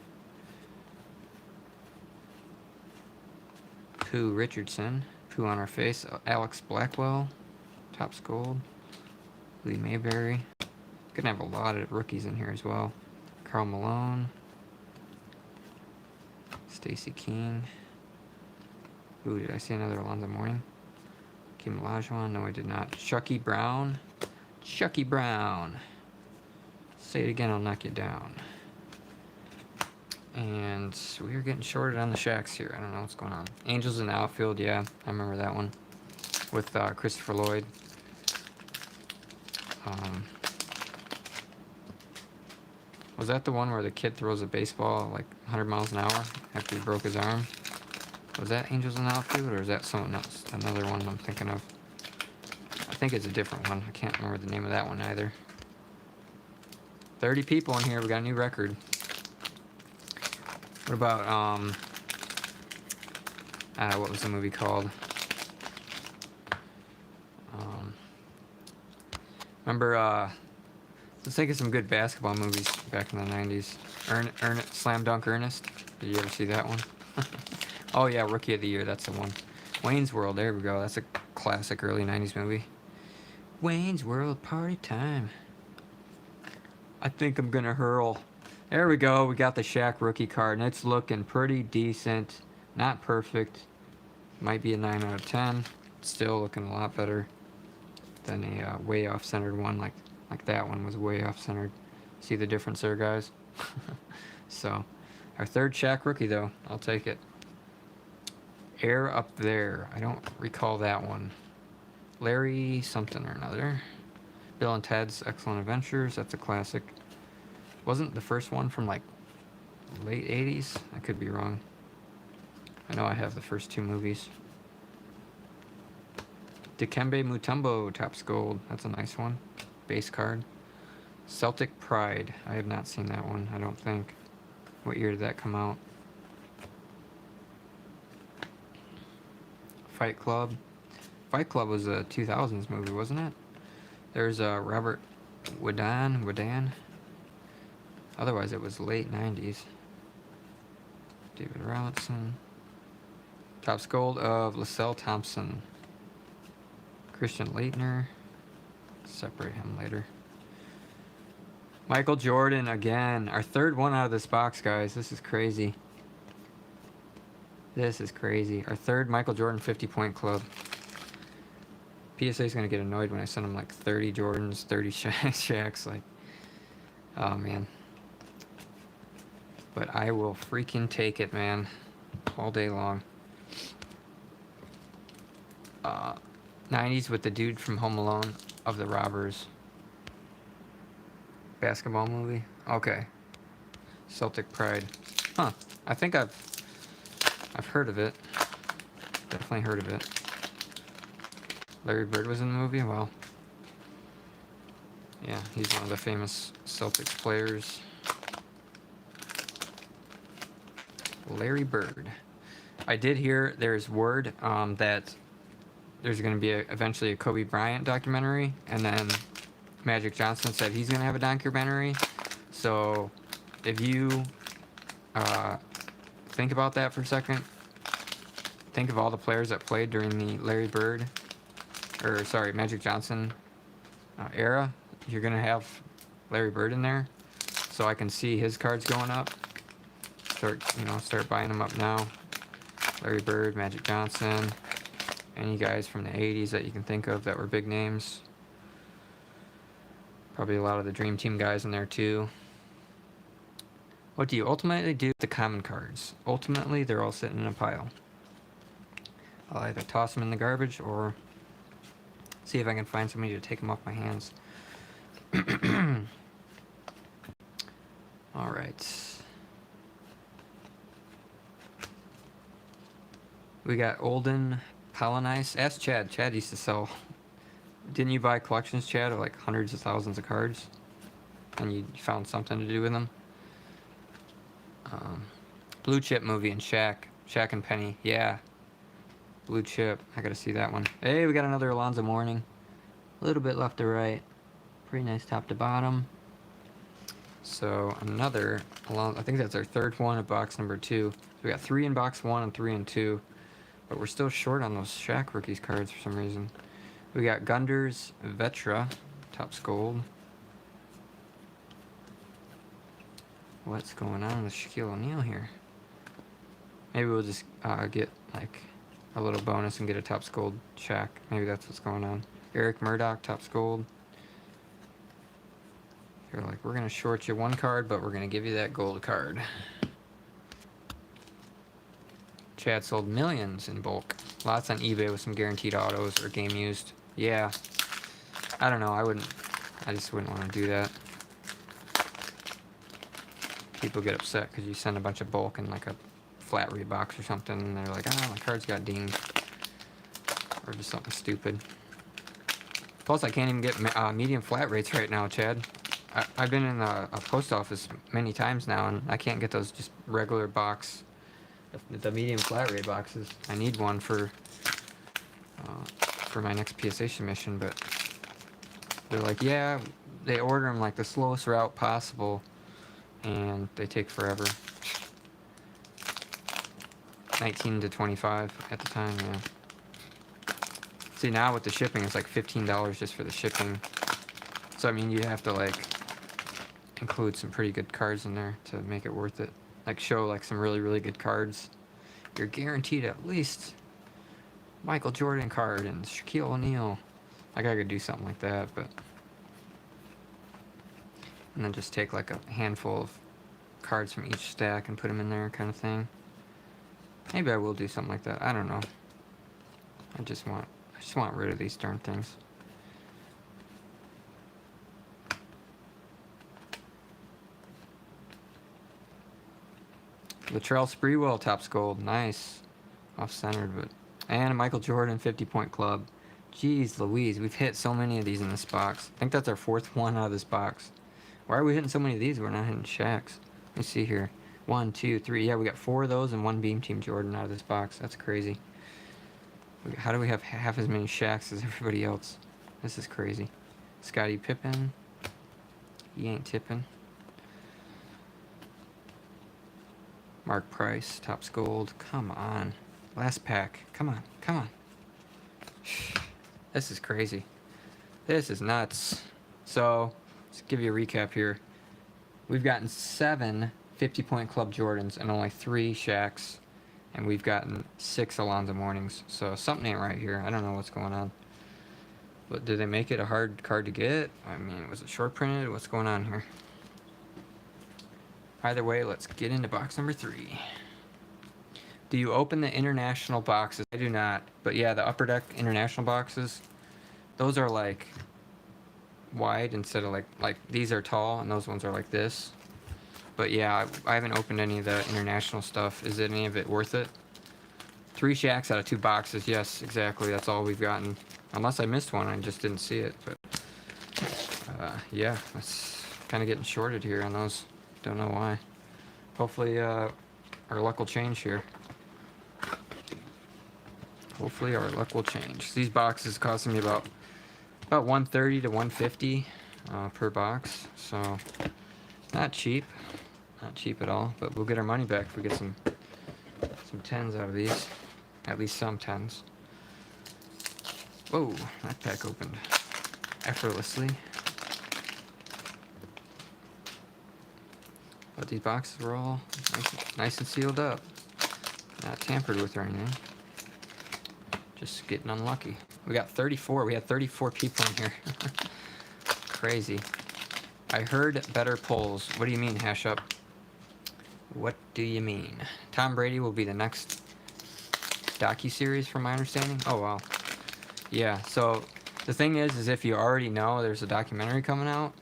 Pooh Richardson. Pooh on our face. Alex Blackwell, Topps Gold. Lee Mayberry. Gonna have a lot of rookies in here as well. Karl Malone. Stacey Keene. Ooh, did I see another Alonzo Mourning? Kim Olajuwon? No, I did not. Chucky Brown. Chucky Brown. Say it again, I'll knock you down. And we are getting shorted on the Shaqs here. I don't know what's going on. Angels in the outfield, yeah, I remember that one. With Christopher Lloyd. Was that the one where the kid throws a baseball like 100 miles an hour after he broke his arm? Was that Angels in the Outfield, or is that someone else? Another one I'm thinking of. I think it's a different one. I can't remember the name of that one either. 30 people in here. We got a new record. What about, what was the movie called? Remember, let's think of some good basketball movies back in the 90s. Slam Dunk Ernest. Did you ever see that one? Oh yeah, Rookie of the Year, that's the one. Wayne's World, there we go. That's a classic early 90s movie. Wayne's World, party time. I think I'm gonna hurl. There we go, we got the Shaq rookie card, and it's looking pretty decent. Not perfect. Might be a 9 out of 10. Still looking a lot better than a way off-centered one, like that one was way off-centered. See the difference there, guys? So, our third Shaq rookie, though. I'll take it. Air Up There. I don't recall that one. Larry something or another. Bill and Ted's Excellent Adventures. That's a classic. Wasn't the first one from like late 80s? I could be wrong. I know I have the first two movies. Dikembe Mutombo, Topps Gold. That's a nice one. Base card. Celtic Pride. I have not seen that one, I don't think. What year did that come out? Fight Club. Fight Club was a 2000s movie, wasn't it? There's Robert Wodan. Otherwise, it was late 90s. David Robinson. Topps Gold of LaSalle Thompson. Christian Laettner. Separate him later. Michael Jordan again. Our third one out of this box, guys. This is crazy. This is crazy. Our third Michael Jordan 50-point club. PSA is going to get annoyed when I send them like 30 Jordans, 30 Shaqs. Like, oh man. But I will freaking take it, man. All day long. 90s with the dude from Home Alone of the Robbers. Basketball movie? Okay. Celtic Pride. Huh. I think I've heard of it. Definitely heard of it. Larry Bird was in the movie? Well, yeah, he's one of the famous Celtics players. Larry Bird. I did hear there's word that there's going to be eventually a Kobe Bryant documentary, and then Magic Johnson said he's going to have a documentary. So if you think about that for a second, think of all the players that played during the Magic Johnson era. You're going to have Larry Bird in there. So I can see his cards going up. Start buying them up now. Larry Bird, Magic Johnson, any guys from the 80s that you can think of that were big names. Probably a lot of the Dream Team guys in there too. What do you ultimately do with the common cards? Ultimately, they're all sitting in a pile. I'll either toss them in the garbage or see if I can find somebody to take them off my hands. All right. We got Olden Polonice. Ask Chad. Chad used to sell. Didn't you buy collections, Chad, of like hundreds of thousands of cards? And you found something to do with them? Blue Chip movie and Shaq and Penny. Yeah. Blue Chip. I gotta see that one. Hey, we got another Alonzo Mourning. A little bit left to right. Pretty nice top to bottom. So another, I think that's our third one of box number 2. So we got 3 in box 1 and 3 in 2. But we're still short on those Shaq rookies cards for some reason. We got Gunders Vetra, Topps Gold. What's going on with Shaquille O'Neal here? Maybe we'll just get like a little bonus and get a Topps Gold Shaq. Maybe that's what's going on. Eric Murdoch, Topps Gold. You're like, we're going to short you one card, but we're going to give you that gold card. Chad sold millions in bulk. Lots on eBay with some guaranteed autos or game used. Yeah. I don't know. I just wouldn't want to do that. People get upset because you send a bunch of bulk in like a flat rate box or something, and they're like, oh, my card's got dinged. Or just something stupid. Plus, I can't even get medium flat rates right now, Chad. I've been in a post office many times now, and I can't get those just regular box, the medium flat rate boxes. I need one for my next PSA submission, but they're like, yeah, they order them like the slowest route possible, and they take forever. 19 to 25 at the time, yeah. See, now with the shipping, it's like $15 just for the shipping. So, I mean, you have to, like, include some pretty good cards in there to make it worth it. Like, show, like, some really, really good cards. You're guaranteed at least Michael Jordan card and Shaquille O'Neal. Like, I could do something like that, but... And then just take, like, a handful of cards from each stack and put them in there kind of thing. Maybe I will do something like that. I don't know. I just want rid of these darn things. Latrell Sprewell, Topps Gold. Nice. Off-centered, but... And a Michael Jordan 50-point club. Jeez Louise, we've hit so many of these in this box. I think that's our fourth one out of this box. Why are we hitting so many of these? We're not hitting Shaqs. Let me see here. 1, 2, 3. Yeah, we got 4 of those and 1 Beam Team Jordan out of this box. That's crazy. How do we have half as many Shaqs as everybody else? This is crazy. Scottie Pippen. He ain't tipping. Mark Price, Topps Gold. Come on. Last pack. Come on. Come on. This is crazy. This is nuts. So, let's give you a recap here. We've gotten 7 50-point Club Jordans and only 3 Shaqs. And we've gotten 6 Alonzo Mournings. So something ain't right here. I don't know what's going on. But did they make it a hard card to get? I mean, was it short printed? What's going on here? Either way, let's get into box number 3. Do you open the international boxes? I do not. But yeah, the Upper Deck international boxes, those are like wide instead of like these are tall and those ones are like this. But yeah, I haven't opened any of the international stuff. Is any of it worth it? 3 Shaqs out of 2 boxes. Yes, exactly. That's all we've gotten. Unless I missed one, I just didn't see it. But yeah, that's kind of getting shorted here on those. Don't know why. Hopefully our luck will change here. Hopefully our luck will change. These boxes costing me about $130 to $150 per box. So not cheap. Not cheap at all, but we'll get our money back if we get some 10s out of these. At least some 10s. Whoa, that pack opened effortlessly. But these boxes were all nice and sealed up. Not tampered with or anything. Just getting unlucky. We got 34. We had 34 people in here. Crazy. I heard better polls. What do you mean, Hash Up? What do you mean? Tom Brady will be the next docu-series from my understanding? Oh, wow. Yeah, so the thing is if you already know there's a documentary coming out,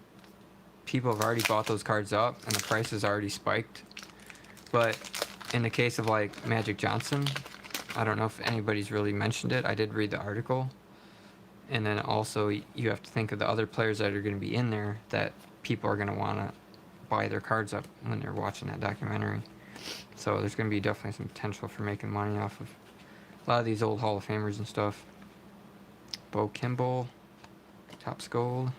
people have already bought those cards up and the price is already spiked. But in the case of like Magic Johnson, I don't know if anybody's really mentioned it. I did read the article. And then also you have to think of the other players that are going to be in there that people are going to want to buy their cards up when they're watching that documentary. So there's going to be definitely some potential for making money off of a lot of these old Hall of Famers and stuff. Bo Kimball, Topps Gold.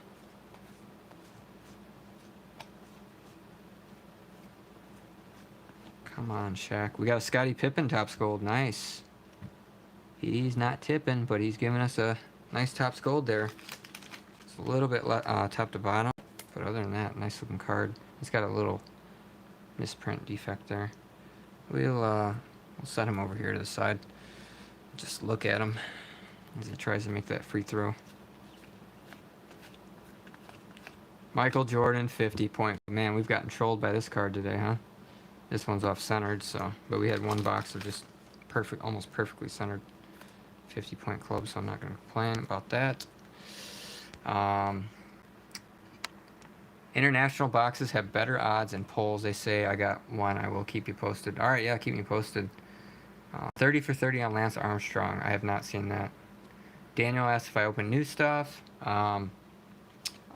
Come on, Shaq. We got a Scottie Pippen Topps Gold. Nice. He's not tipping, but he's giving us a nice Topps Gold there. It's a little bit top to bottom, but other than that, nice looking card. It's got a little misprint defect there. We'll We'll set him over here to the side. Just look at him as he tries to make that free throw. Michael Jordan, 50 point. Man, we've gotten trolled by this card today, huh? This one's off-centered, so... But we had one box of just perfect, almost perfectly centered 50-point club, so I'm not going to complain about that. International boxes have better odds and polls. They say I got one. I will keep you posted. All right, yeah, keep me posted. 30 for 30 on Lance Armstrong. I have not seen that. Daniel asked if I open new stuff.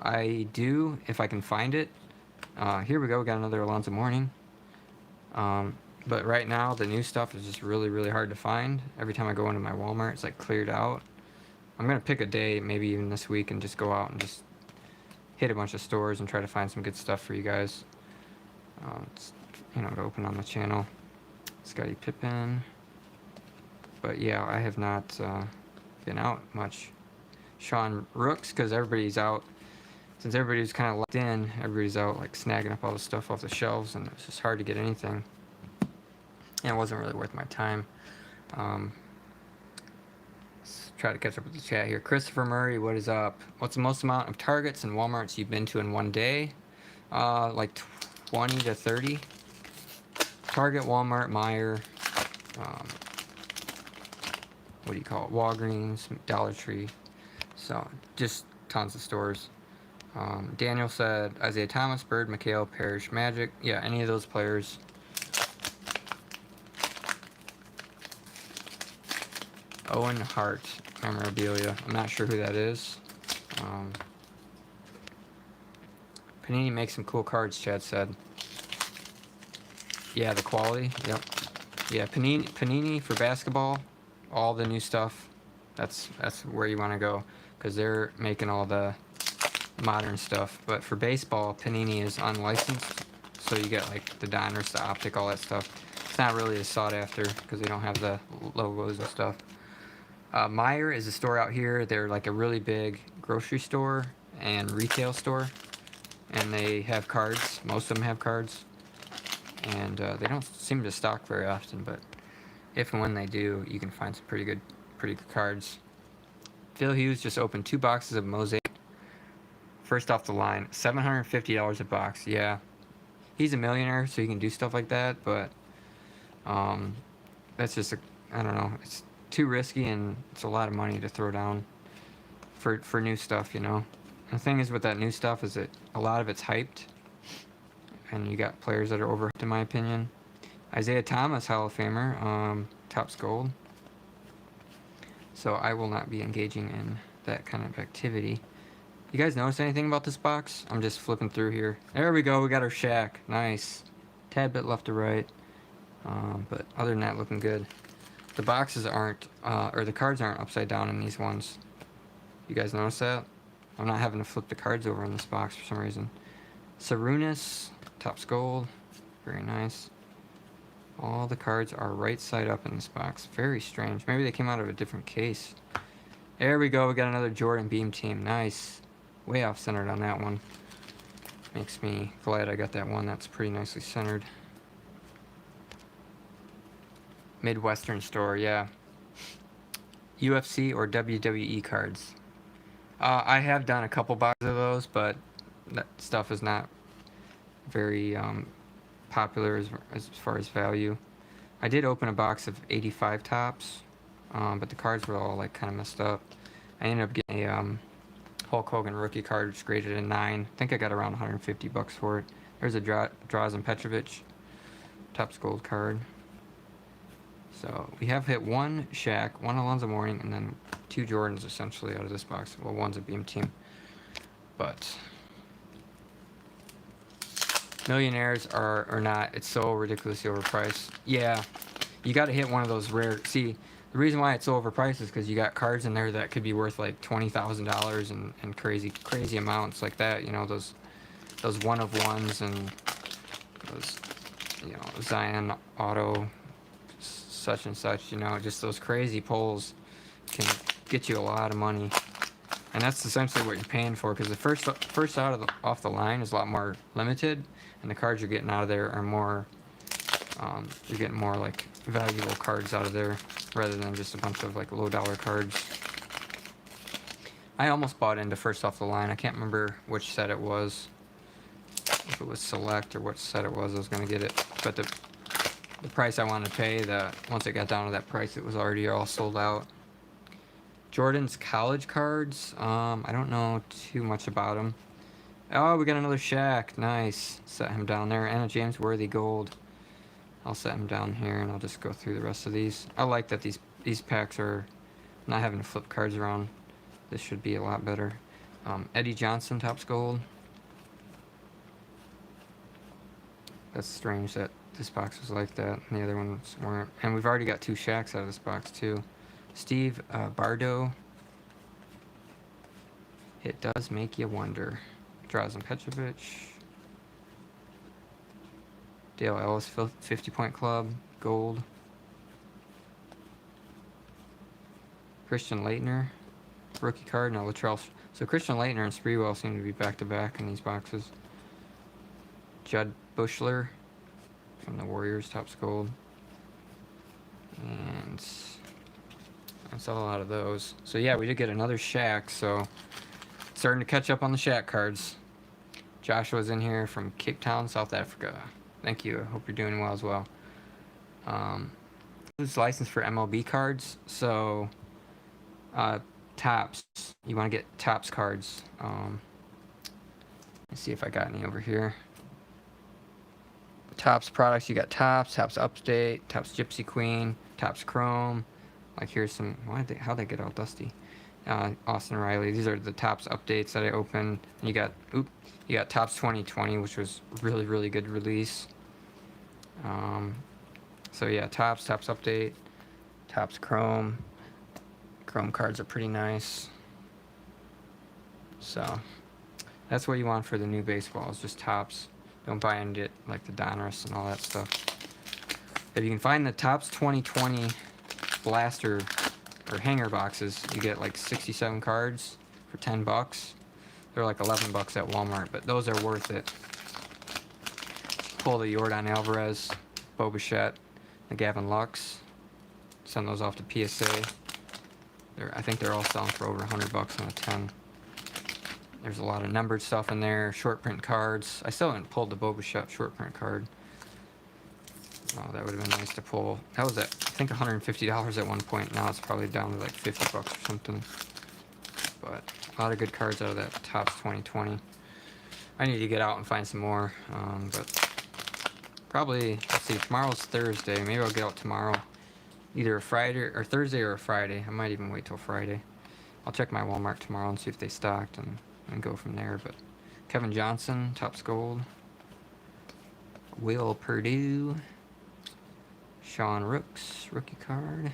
I do, if I can find it. Here we go. We got another Alonzo Mourning. But right now, the new stuff is just really, really hard to find. Every time I go into my Walmart, it's like cleared out. I'm going to pick a day, maybe even this week, and just go out and just hit a bunch of stores and try to find some good stuff for you guys. It's, you know, to open on the channel. Scottie Pippen. But yeah, I have not been out much. Sean Rooks, because everybody's out. Since everybody's kind of locked in, everybody's out like snagging up all the stuff off the shelves, and it's just hard to get anything. And it wasn't really worth my time. Let's try to catch up with the chat here. Christopher Murray, what is up? What's the most amount of Targets and Walmarts you've been to in one day? Like 20 to 30. Target, Walmart, Meijer, what do you call it? Walgreens, Dollar Tree. So just tons of stores. Daniel said Isaiah Thomas, Bird, McHale, Parrish, Magic. Yeah, any of those players. Owen Hart memorabilia. I'm not sure who that is. Panini makes some cool cards, Chad said. Yeah, the quality. Yep. Yeah, Panini for basketball, all the new stuff. That's where you want to go, because they're making all the modern stuff. But for baseball, Panini is unlicensed, so you get like the Donruss, the Optic, all that stuff. It's not really as sought after because they don't have the logos and stuff. Meijer is a store out here. They're like a really big grocery store and retail store, and they have cards. Most of them have cards, and they don't seem to stock very often, but if and when they do, you can find some pretty good cards. Phil Hughes just opened 2 boxes of Mosaic. First off the line, $750 a box. Yeah, he's a millionaire, so he can do stuff like that, but that's just I don't know. It's too risky, and it's a lot of money to throw down for new stuff, you know. The thing is with that new stuff is that a lot of it's hyped, and you got players that are overhyped, in my opinion. Isaiah Thomas, Hall of Famer, Topps Gold. So I will not be engaging in that kind of activity. You guys notice anything about this box? I'm just flipping through here. There we go. We got our Shaq. Nice. Tad bit left to right. But other than that, looking good. The boxes aren't, or the cards aren't upside down in these ones. You guys notice that? I'm not having to flip the cards over in this box for some reason. Sarunas, Topps Gold. Very nice. All the cards are right side up in this box. Very strange. Maybe they came out of a different case. There we go. We got another Jordan Beam team. Nice. Way off centered on that one. Makes me glad I got that one. That's pretty nicely centered. Midwestern store, yeah. UFC or WWE cards. I have done a couple boxes of those, but that stuff is not very popular as far as value. I did open a box of 85 tops, but the cards were all like kind of messed up. I ended up getting a Hulk Hogan rookie card, which graded a 9. I think I got around $150 for it. There's a Drazen Petrovic Topps Gold card. So we have hit 1 Shaq, 1 Alonzo Mourning, and then 2 Jordans essentially out of this box. Well, one's a Beam team. But millionaires are not. It's so ridiculously overpriced. Yeah, you got to hit one of those rare. See, the reason why it's so overpriced is because you got cards in there that could be worth like $20,000 and crazy amounts like that. You know, those one of ones and those, you know, Zion Auto such and such. You know, just those crazy pulls can get you a lot of money. And that's essentially what you're paying for, because the first off the line is a lot more limited, and the cards you're getting out of there are more You're getting more like valuable cards out of there rather than just a bunch of like low dollar cards. I almost bought into first off the line. I can't remember which set it was. If it was select or what set it was, I was gonna get it. But the price I wanted to pay, once it got down to that price, it was already all sold out. Jordan's college cards. I don't know too much about them. Oh, we got another Shaq. Nice. Set him down there. And a James Worthy gold. I'll set him down here, and I'll just go through the rest of these. I like that these packs are not having to flip cards around. This should be a lot better. Eddie Johnson, Topps Gold. That's strange that this box was like that, and the other ones weren't. And we've already got 2 Shaqs out of this box, too. Steve Bardo. It does make you wonder. Drazen Petrovic. Dale Ellis, 50-point club, gold. Christian Laettner, rookie card. No, Latrell. So Christian Laettner and Sprewell seem to be back-to-back in these boxes. Judd Bushler from the Warriors, Topps Gold. And that's all out of those. So yeah, we did get another Shaq, so starting to catch up on the Shaq cards. Joshua's in here from Cape Town, South Africa. Thank you. I hope you're doing well as well. This is licensed for MLB cards, so Topps. You want to get Topps cards. Let's see if I got any over here. Topps products. You got Topps Update, Topps Gypsy Queen, Topps Chrome. Like here's some. How'd they get all dusty? Austin Riley. These are the Topps updates that I opened. And you got Topps 2020, which was really good release. So yeah, Topps Update, Topps Chrome. Chrome cards are pretty nice. So that's what you want for the new baseball, is just Topps. Don't buy into it like the Donruss and all that stuff. If you can find the Topps 2020 blaster or hanger boxes, you get like 67 cards for $10. They're like $11 at Walmart, but those are worth it. Pull the Yordan Alvarez, Bo Bichette, the Gavin Lux. Send those off to PSA. I think they're all selling for over $100 on a 10. There's a lot of numbered stuff in there, short print cards. I still haven't pulled the Bo Bichette short print card. Oh, that would have been nice to pull. That was at, I think, $150 at one point. Now it's probably down to like $50 or something. But a lot of good cards out of that Topps 2020. I need to get out and find some more. But probably, let's see, tomorrow's Thursday. Maybe I'll get out tomorrow. Either a Friday or Thursday or a Friday. I might even wait till Friday. I'll check my Walmart tomorrow and see if they stocked and go from there. But Kevin Johnson, Topps Gold. Will Purdue. Sean Rooks, rookie card.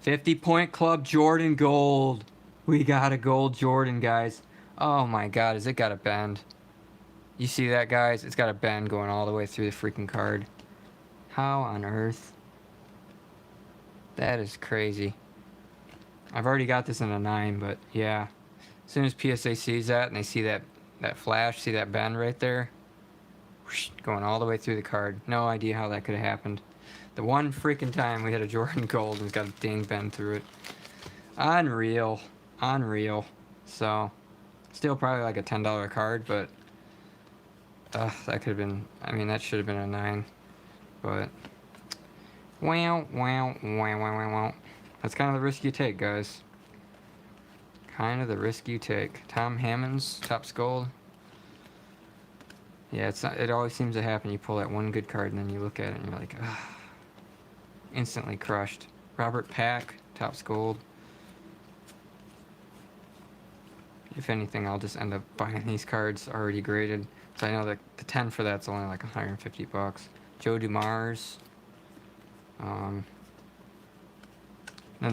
50-point club Jordan gold. We got a gold Jordan, guys. Oh my God, has it got a bend? You see that, guys? It's got a bend going all the way through the freaking card. How on earth? That is crazy. I've already got this in a 9, but yeah. As soon as PSA sees that and they see that flash, see that bend right there? Whoosh, going all the way through the card. No idea how that could have happened. The one freaking time we had a Jordan Gold and it's got a ding bend through it. Unreal. Unreal. So, still probably like a $10 card, but that could have been, I mean, that should have been a 9. But, wow. That's kind of the risk you take, guys. Kind of the risk you take. Tom Hammonds, Topps Gold. Yeah, it's not, it always seems to happen. You pull that one good card and then you look at it and you're like, ah. Instantly crushed. Robert Pack, Topps Gold. If anything, I'll just end up buying these cards already graded. So I know that the 10 for that's only like $150. Joe Dumars. Then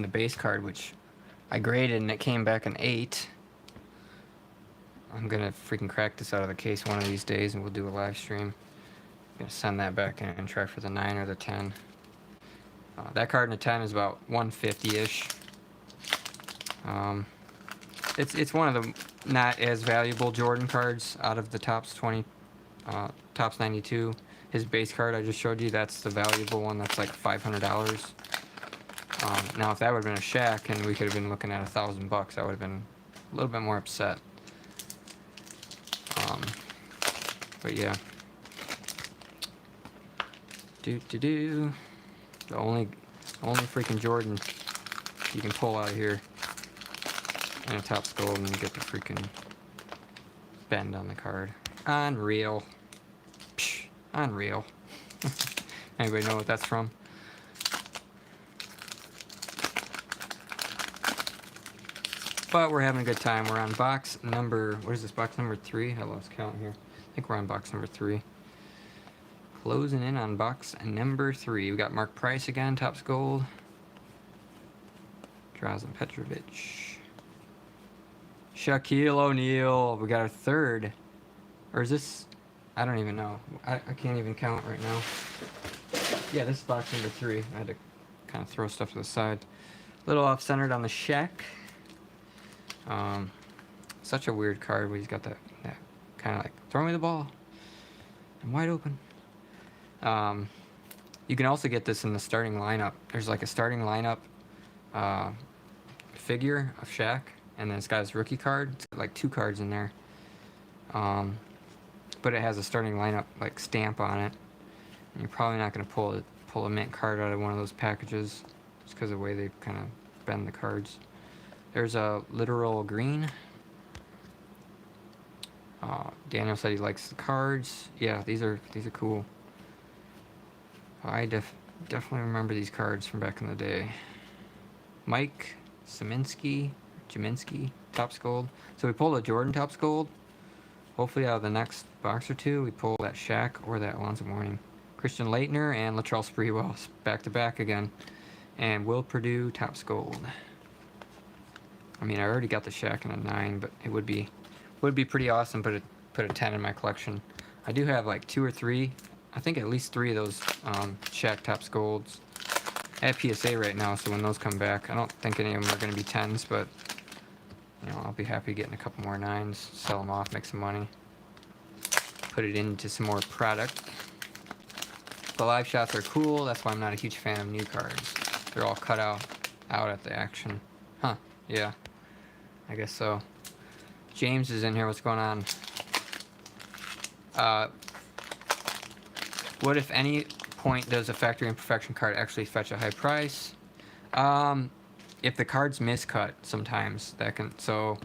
the base card, which I graded and it came back an 8. I'm gonna freaking crack this out of the case one of these days and we'll do a live stream. I'm gonna send that back in and try for the 9 or the 10. That card in a 10 is about 150-ish. It's one of the not as valuable Jordan cards out of the Topps 20, Topps 92. his base card I just showed you, that's the valuable one. That's like $500. Now, if that would have been a Shaq and we could have been looking at $1,000, I would have been a little bit more upset. But yeah. The only freaking Jordan you can pull out of here. And a Topps Gold, and you get the freaking bend on the card. Unreal. Psh, unreal. Anybody know what that's from? But we're having a good time. We're on box number, what is this, box number 3? I lost count here. I think we're on box number 3. Closing in on box number 3. We got Mark Price again, Topps Gold. Drazen Petrovic. Shaquille O'Neal. We got our third. Or is this? I don't even know. I can't even count right now. Yeah, this is box number 3. I had to kind of throw stuff to the side. A little off-centered on the Shaq. Such a weird card where he's got that kind of like, throw me the ball. I'm wide open. You can also get this in the starting lineup. There's like a starting lineup figure of Shaq, and then it's got his rookie card. It's got like 2 cards in there. But it has a starting lineup like stamp on it. And you're probably not going to pull a mint card out of one of those packages just because of the way they kind of bend the cards. There's a literal green. Daniel said he likes the cards. Yeah, these are cool. I definitely remember these cards from back in the day. Mike Jaminski, Topps Gold. So we pulled a Jordan Topps Gold. Hopefully out of the next box or 2, we pull that Shaq or that Alonzo Mourning. Christian Laettner and Latrell Sprewell back to back again. And Will Perdue Topps Gold. I mean, I already got the Shaq in a 9, but it would be pretty awesome to put a 10 in my collection. I do have like 2 or 3, I think at least 3 of those Shaq Topps Golds at PSA right now, so when those come back, I don't think any of them are going to be 10s, but you know, I'll be happy getting a couple more 9s, sell them off, make some money, put it into some more product. The live shots are cool, that's why I'm not a huge fan of new cards. They're all cut out at the action. Huh, yeah, I guess so. James is in here, what's going on? What, if any point, does a factory imperfection card actually fetch a high price? If the card's miscut, sometimes that can, so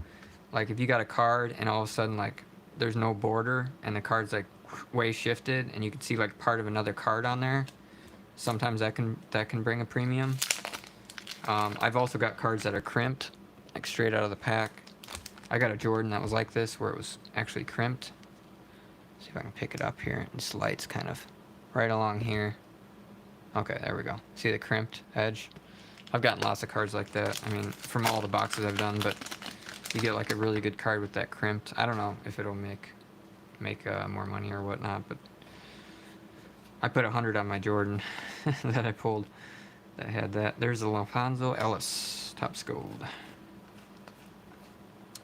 like if you got a card and all of a sudden like there's no border and the card's like way shifted and you can see like part of another card on there, sometimes that can bring a premium. I've also got cards that are crimped, like straight out of the pack. I got a Jordan that was like this where it was actually crimped. See if I can pick it up here. This light's kind of right along here. Okay, there we go. See the crimped edge? I've gotten lots of cards like that. I mean, from all the boxes I've done, but you get like a really good card with that crimped. I don't know if it'll make more money or whatnot, but I put 100 on my Jordan that I pulled that had that. There's a Alfonso Ellis Topps Gold.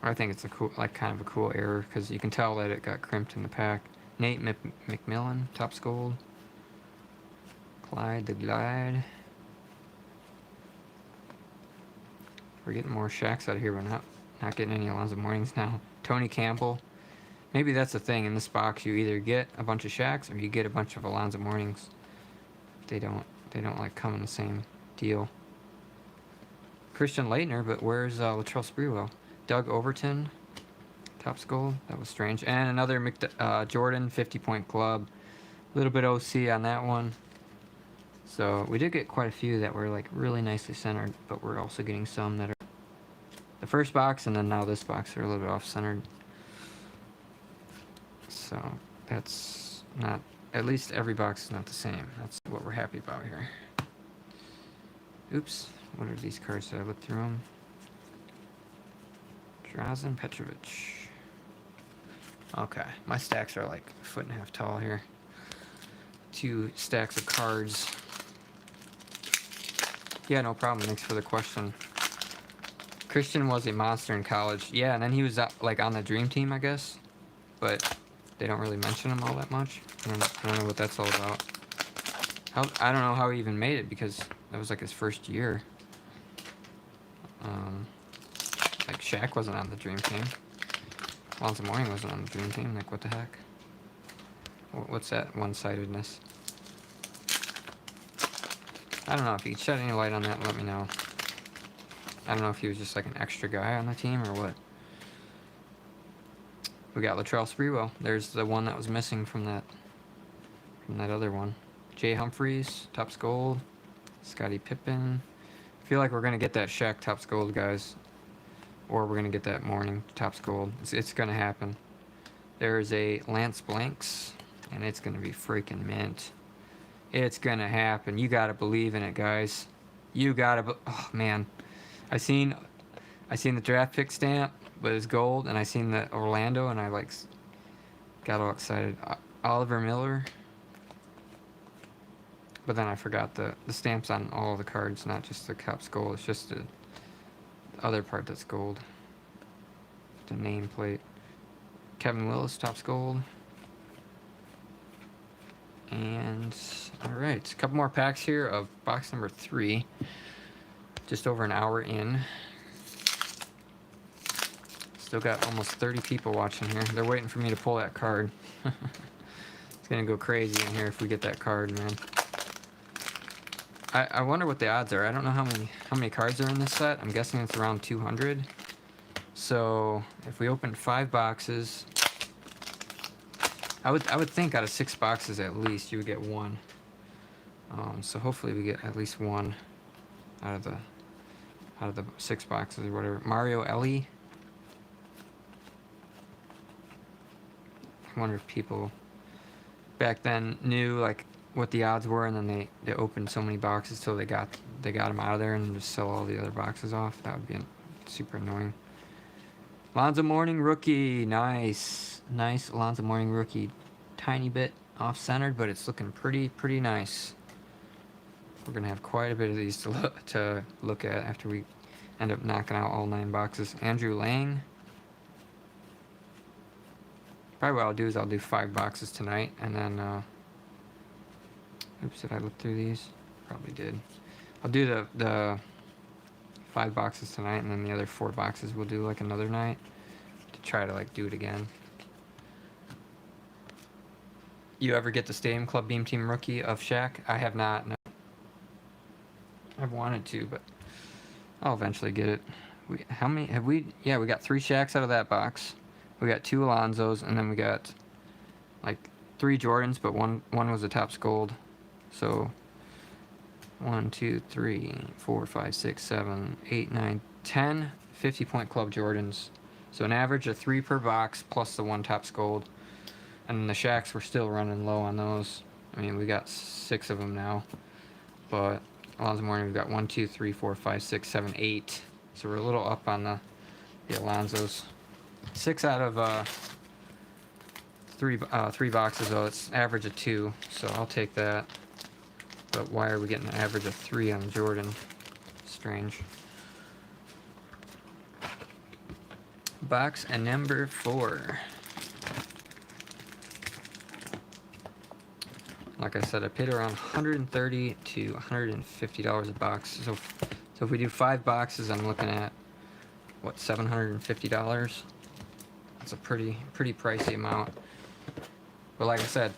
I think it's a cool, like kind of a cool error because you can tell that it got crimped in the pack. Nate McMillan Topps Gold. Clyde the Glide. We're getting more Shaqs out of here. We're not getting any Alonzo Mournings now. Tony Campbell. Maybe that's the thing in this box. You either get a bunch of Shaqs or you get a bunch of Alonzo Mournings. They don't like come in the same deal. Christian Laettner, but where's Latrell Sprewell? Doug Overton, Topps Gold. That was strange. And another Jordan 50-point club. A little bit OC on that one. So we did get quite a few that were like really nicely centered, but we're also getting some that are the first box and then now this box are a little bit off-centered. So that's not, at least every box is not the same. That's what we're happy about here. Oops, what are these cards? Did I look through them? Drazen Petrovic. Okay, my stacks are like a foot and a half tall here. 2 stacks of cards. Yeah, no problem. Thanks for the question. Christian was a monster in college. Yeah, and then he was like on the dream team, I guess. But they don't really mention him all that much. I don't know what that's all about. I don't know how he even made it, because that was like his first year. Like Shaq wasn't on the Dream Team. Alonzo Mourning wasn't on the Dream Team. Like, what the heck? What's that one-sidedness? I don't know. If you could shed any light on that, let me know. I don't know if he was just like an extra guy on the team or what. We got Latrell Sprewell. There's the one that was missing from that other one. Jay Humphries, Topps Gold. Scottie Pippen. I feel like we're gonna get that Shaq Topps Gold, guys, or we're gonna get that Mourning Topps Gold. It's gonna happen. There's a Lance Blanks, and it's gonna be freaking mint. It's gonna happen. You gotta believe in it, guys. You gotta. Oh man, I seen the draft pick stamp, but it's gold, and I seen the Orlando, and I like got all excited. Oliver Miller. But then I forgot the stamps on all of the cards, not just the Topps Gold. It's just the other part that's gold. The nameplate. Kevin Willis, Topps Gold. And, alright, a couple more packs here of box number 3. Just over an hour in. Still got almost 30 people watching here. They're waiting for me to pull that card. It's gonna go crazy in here if we get that card, man. I wonder what the odds are. I don't know how many cards are in this set. I'm guessing it's around 200. So if we opened 5 boxes, I would think out of 6 boxes at least you would get 1. So hopefully we get at least 1 out of the 6 boxes or whatever. Mario Ellie. I wonder if people back then knew like what the odds were, and then they opened so many boxes till they got them out of there and just sell all the other boxes off. That would be super annoying. Alonzo Mourning rookie, nice Alonzo Mourning rookie. Tiny bit off-centered, but it's looking pretty nice. We're gonna have quite a bit of these to look at after we end up knocking out all 9 boxes. Andrew Lang. Probably what I'll do is I'll do 5 boxes tonight, and then oops, did I look through these? Probably did. I'll do the 5 boxes tonight, and then the other 4 boxes we'll do like another night to try to like do it again. You ever get the Stadium Club Beam Team rookie of Shaq? I have not. No. I've wanted to, but I'll eventually get it. How many have we? Yeah, we got 3 Shaqs out of that box. We got 2 Alonzos, and then we got like 3 Jordans, but one was a Topps Gold. So 1, 2, 3, 4, 5, 6, 7, 8, 9, 10 50-point Club Jordans. So an average of 3 per box plus the 1 Topps Gold. And then the Shaqs were still running low on those. I mean, we got 6 of them now. But Alonzo Mourning, we've got 1, 2, 3, 4, 5, 6, 7, 8. So we're a little up on the Alonzos. 6 out of 3 boxes, though. It's average of 2, so I'll take that. But why are we getting an average of 3 on Jordan? Strange. Box and number 4. Like I said, I paid around $130 to $150 a box. So if we do 5 boxes, I'm looking at what, $750? That's a pretty pricey amount. But like I said,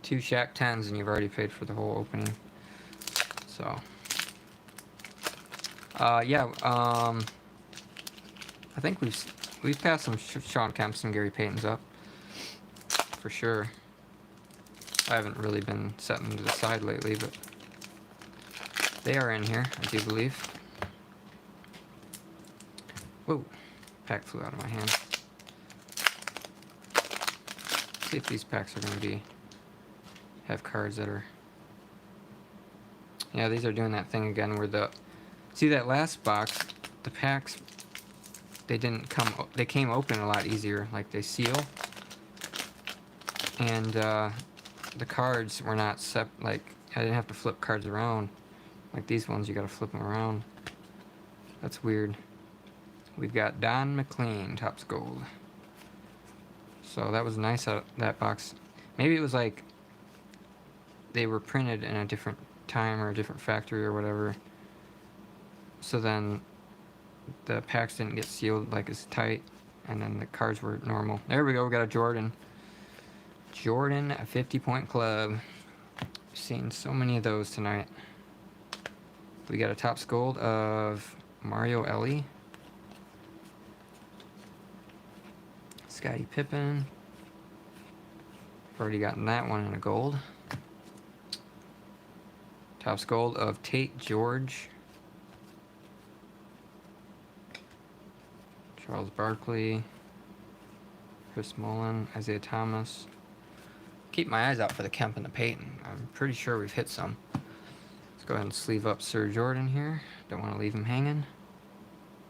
2 Shaq 10s and you've already paid for the whole opening. So yeah, I think we've passed some Sean Kemp's and Gary Payton's up for sure. I haven't really been setting them to the side lately, but they are in here, I do believe. Whoa, pack flew out of my hand. Let's see if these packs are going to have cards that are... Yeah, these are doing that thing again where see that last box, the packs, they came open a lot easier, like they seal. And the cards were not like I didn't have to flip cards around. Like these ones, you gotta flip them around. That's weird. We've got Don McLean, Topps Gold. So that was nice out that box. Maybe it was like they were printed in a different time or a different factory or whatever. So then the packs didn't get sealed like as tight, and then the cards were normal. There we go. We got a Jordan. Jordan, a 50-point club. Seen so many of those tonight. We got a Topps Gold of Mario Ellie. Scottie Pippen. Already gotten that one in a gold. Topps Gold of Tate George. Charles Barkley. Chris Mullin. Isaiah Thomas. Keep my eyes out for the Kemp and the Peyton. I'm pretty sure we've hit some. Let's go ahead and sleeve up Sir Jordan here. Don't want to leave him hanging.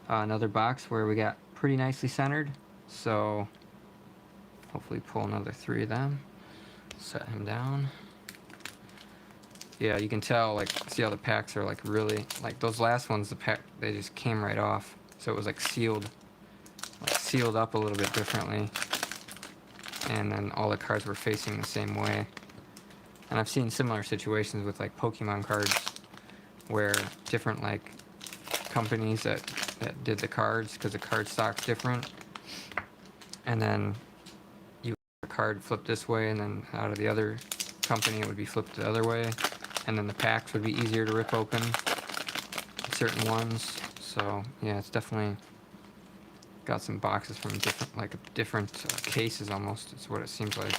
Another box where we got pretty nicely centered. So hopefully pull another 3 of them. Set him down. Yeah, you can tell, like, see how the packs are, like, really, like, those last ones, the pack, they just came right off. So it was, like, sealed up a little bit differently. And then all the cards were facing the same way. And I've seen similar situations with, like, Pokemon cards where different, like, companies that did the cards, because the card stock's different. And then you the card flipped this way, and then out of the other company it would be flipped the other way. And then the packs would be easier to rip open, certain ones. So yeah, it's definitely got some boxes from different cases almost. It's what it seems like.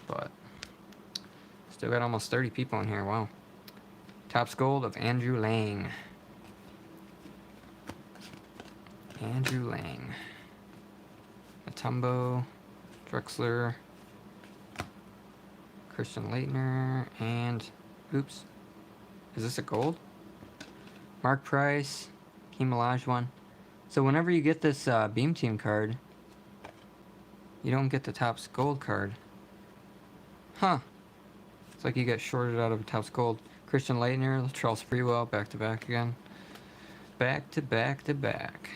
But still got almost 30 people in here. Wow. Topps Gold of Andrew Lang. Andrew Lang. Matumbo, Drexler, Christian Laettner, and oops, is this a gold? Mark Price, Hakeem Olajuwon. So whenever you get this Beam Team card, you don't get the Topps Gold card. Huh. It's like you get shorted out of Topps Gold. Christian Laettner, Charles Sprewell, back to back again. Back to back to back.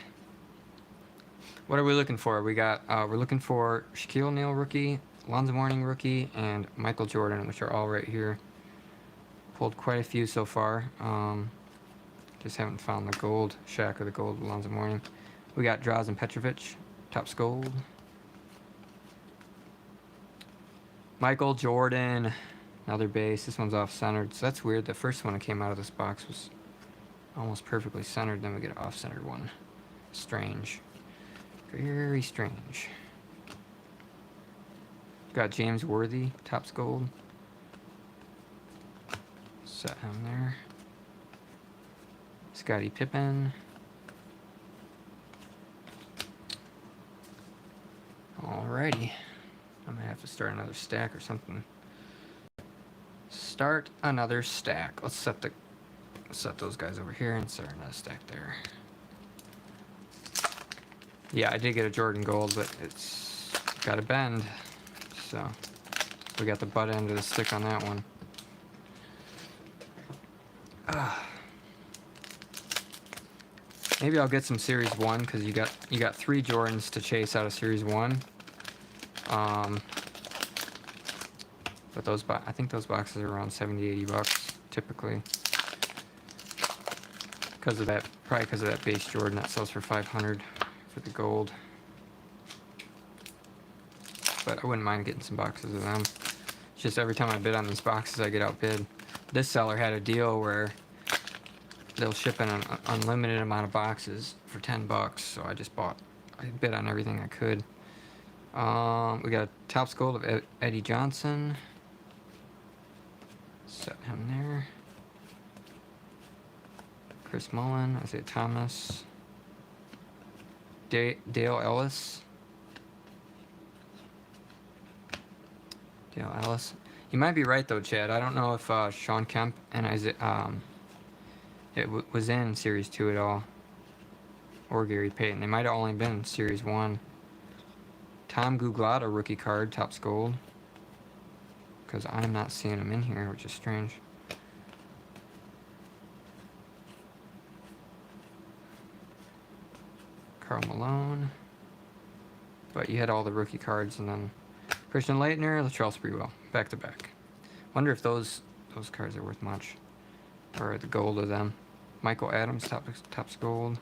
What are we looking for? We got we're looking for Shaquille O'Neal rookie, Alonzo Mourning rookie, and Michael Jordan, which are all right here. Pulled quite a few so far. Just haven't found the gold Shaq or the gold Alonzo Mourning. We got Drazen Petrovic, Topps Gold. Michael Jordan, another base. This one's off centered, so that's weird. The first one that came out of this box was almost perfectly centered. Then we get an off centered one. Strange. Very strange. Got James Worthy, Topps Gold. Set him there. Scottie Pippen. Alrighty. I might have to start another stack or something. Start another stack. Let's set those guys over here and start another stack there. Yeah, I did get a Jordan Gold, but it's got a bend. So we got the butt end of the stick on that one. Maybe I'll get some Series 1 because you got 3 Jordans to chase out of Series 1. But I think those boxes are around 70, 80 bucks typically. Probably because of that base Jordan that sells for 500 for the gold. But I wouldn't mind getting some boxes of them. It's just every time I bid on these boxes, I get outbid. This seller had a deal where they'll ship in an unlimited amount of boxes for 10 bucks. So I bid on everything I could. We got a Topps Gold of Eddie Johnson. Set him there. Chris Mullin, Isaiah Thomas. Dale Ellis. Dale Ellis. You might be right though, Chad. I don't know if Sean Kemp and was in Series 2 at all, or Gary Payton. They might have only been in Series 1. Tom Gugliotta rookie card, Topps Gold. Because I'm not seeing him in here, which is strange. Karl Malone. But you had all the rookie cards, and then Christian Laettner, Latrell Sprewell, back to back. Wonder if those cards are worth much, or the gold of them. Michael Adams, Topps gold.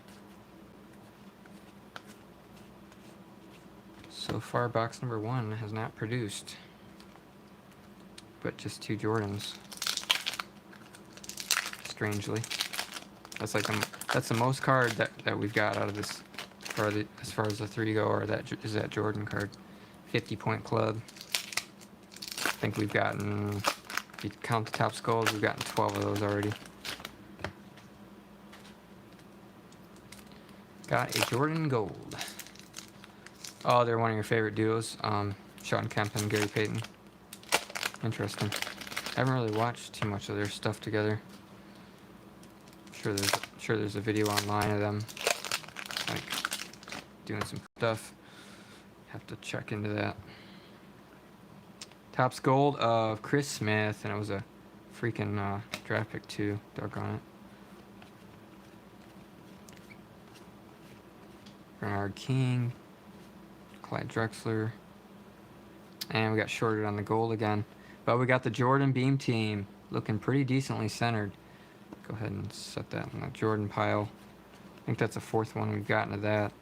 So far, box number 1 has not produced, but just 2 Jordans. Strangely, that's like that's the most card that we've got out of this, as far as the 3 go, or that Jordan card. 50-point club. I think we've gotten, if you count the Topps gold, we've gotten 12 of those already. Got a Jordan gold. Oh, they're one of your favorite duos. Sean Kemp and Gary Payton. Interesting. I haven't really watched too much of their stuff together. Sure there's a video online of them, like, doing some stuff. Have to check into that. Topps gold of Chris Smith, and it was a freaking draft pick too. Doggone it. Bernard King, Clyde Drexler, and we got shorted on the gold again. But we got the Jordan Beam team looking pretty decently centered. Go ahead and set that in the Jordan pile. I think that's the 4th one we've gotten of that.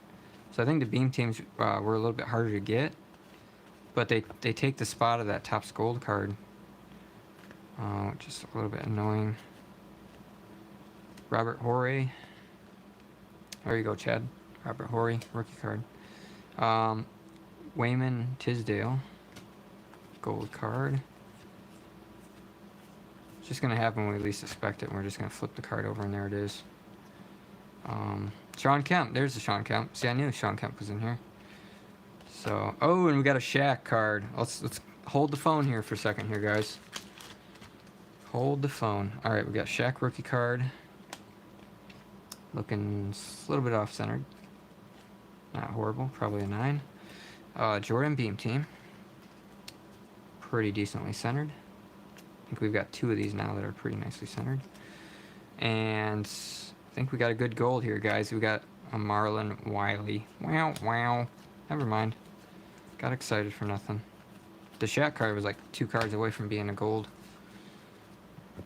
So I think the Beam teams were a little bit harder to get, but they take the spot of that Topps gold card, which is a little bit annoying. Robert Horry. There you go, Chad. Robert Horry, rookie card. Wayman Tisdale, gold card. It's just going to happen when we least expect it, and we're just going to flip the card over, and there it is. Sean Kemp. There's the Sean Kemp. See, I knew Sean Kemp was in here. So, oh, and we got a Shaq card. Let's hold the phone here for a second here, guys. Hold the phone. All right, we got Shaq rookie card. Looking a little bit off-centered. Not horrible. Probably a 9. Jordan Beam team. Pretty decently centered. I think we've got 2 of these now that are pretty nicely centered. And I think we got a good gold here, guys. We got a Marlon Wiley. Wow. Never mind. Got excited for nothing. The Shaq card was like 2 cards away from being a gold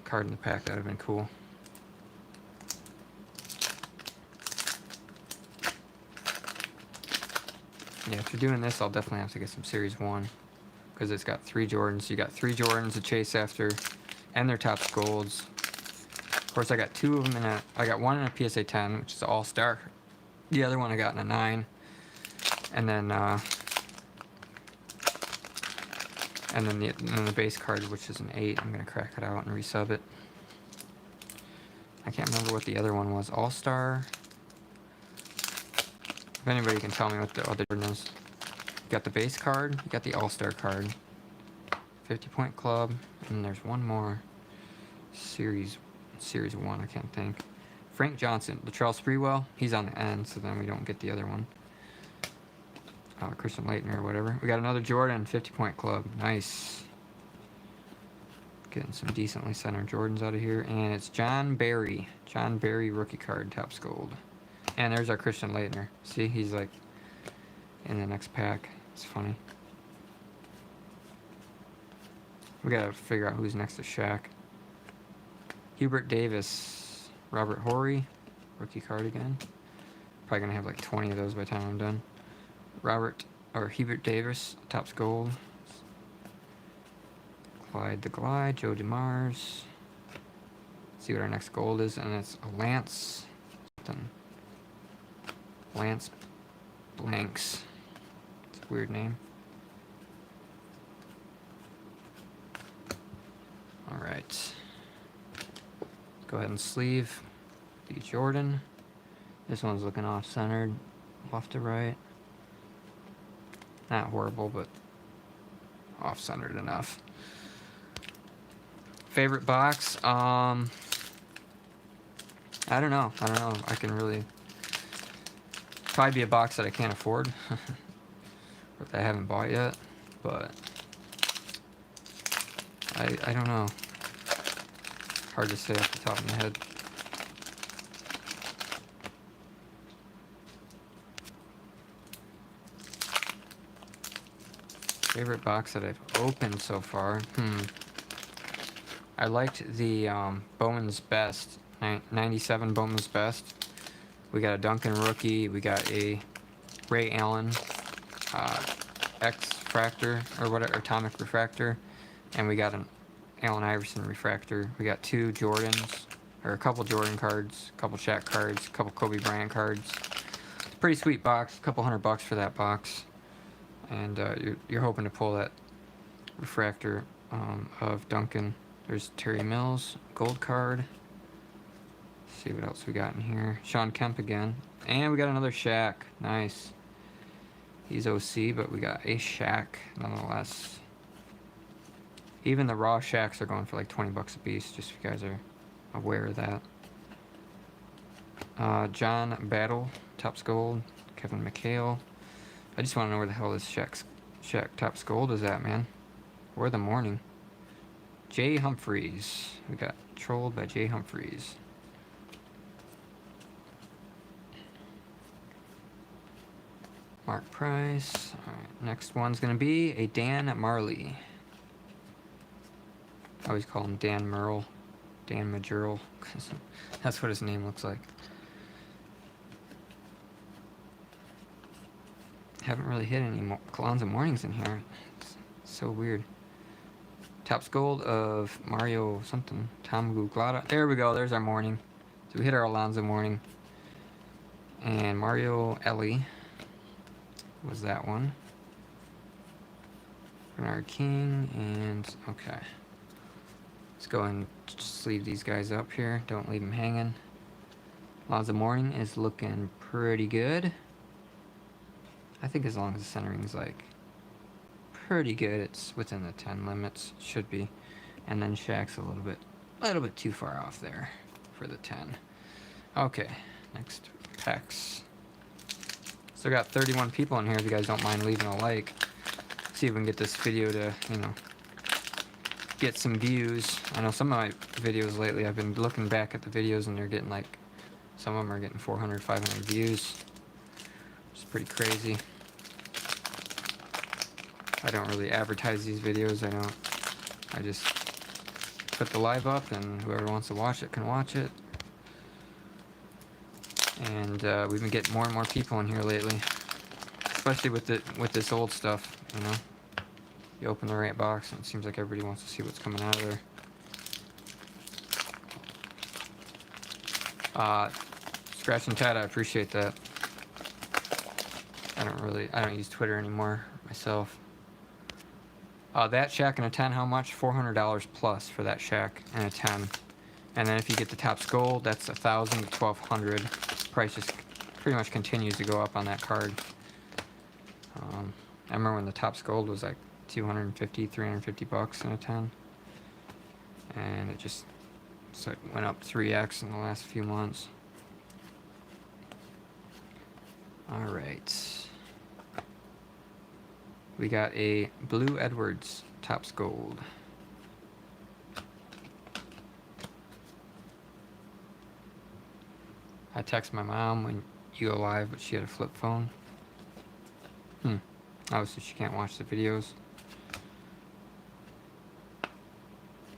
card in the pack. That would have been cool. Yeah, if you're doing this, I'll definitely have to get some Series 1. Because it's got 3 Jordans. You got 3 Jordans to chase after. And their Topps golds. Of course, I got 2 of them I got 1 in a PSA 10, which is an all-star. The other one I got in a 9. And then the base card, which is an 8. I'm going to crack it out and resub it. I can't remember what the other one was. All-star. If anybody can tell me what the other one is. You got the base card. You got the all-star card. 50-point club. And there's one more. Series 1, I can't think. Frank Johnson. Latrell Sprewell. He's on the end, so then we don't get the other one. Christian Laettner or whatever. We got another Jordan, 50-point club. Nice. Getting some decently centered Jordans out of here. And it's John Barry. John Barry rookie card, Topps gold. And there's our Christian Laettner. See, he's like in the next pack. It's funny. We gotta figure out who's next to Shaq. Hubert Davis, Robert Horry, rookie card again. Probably gonna have like 20 of those by the time I'm done. Hubert Davis, Topps gold. Clyde the Glide, Joe DeMars. See what our next gold is, and it's a Lance. Lance Blanks. It's a weird name. Alright. Go ahead and sleeve the Jordan. This one's looking off-centered, left to right. Not horrible, but off-centered enough. Favorite box? I don't know. I can really... Probably be a box that I can't afford. Or that I haven't bought yet. But... I don't know. Hard to say off the top of my head. Favorite box that I've opened so far? I liked the Bowman's Best, 97 Bowman's Best. We got a Duncan rookie. We got a Ray Allen X Fractor, or whatever, Atomic Refractor. And we got an Allen Iverson Refractor. We got two Jordans, or a couple Jordan cards, a couple Shaq cards, a couple Kobe Bryant cards. It's a pretty sweet box, a couple $100 for that box. And you're hoping to pull that refractor of Duncan. There's Terry Mills, gold card. Let's see what else we got in here. Sean Kemp again. And we got another Shaq. Nice. He's OC, but we got a Shaq nonetheless. Even the raw Shaqs are going for like 20 bucks a piece, just so you guys are aware of that. John Battle, Topps Gold. Kevin McHale. I just want to know where the hell this Shaq Topps Gold is at, man. Where the morning. Jay Humphreys. We got trolled by Jay Humphreys. Mark Price. Alright, next one's going to be a Dan Marley. I always call him Dan Merle. Dan Majurl. That's what his name looks like. Haven't really hit any Alonzo Mournings in here. It's so weird. Topps Gold of Mario something. Tom Guglata. There we go. There's our Mourning. So we hit our Alonzo Mourning. And Mario Ellie was that one. Bernard King. And okay. Let's go and just leave these guys up here. Don't leave them hanging. Alonzo Mourning is looking pretty good. I think as long as the centering's like pretty good, it's within the 10 limits, should be. And then Shaq's a little bit too far off there for the 10. Okay, next packs. Still got 31 people in here. If you guys don't mind leaving a like, see if we can get this video to, get some views. I know some of my videos lately, I've been looking back at the videos and they're getting like, some of them are getting 400, 500 views. It's pretty crazy. I don't really advertise these videos. I just put the live up and whoever wants to watch it can watch it. And we've been getting more and more people in here lately, especially with this old stuff. You open the right box and it seems like everybody wants to see what's coming out of there. Scratch and Tat, I appreciate that. I don't use Twitter anymore myself. That Shaq and a 10, how much? $400 plus for that Shaq and a 10. And then if you get the Topps Gold, that's $1,000 to $1,200. Price just pretty much continues to go up on that card. I remember when the Topps Gold was like 250, 350 bucks in a 10. And it just went up 3x in the last few months. Alright. We got a Blue Edwards Topps Gold. I text my mom when you go live, but she had a flip phone. Obviously she can't watch the videos.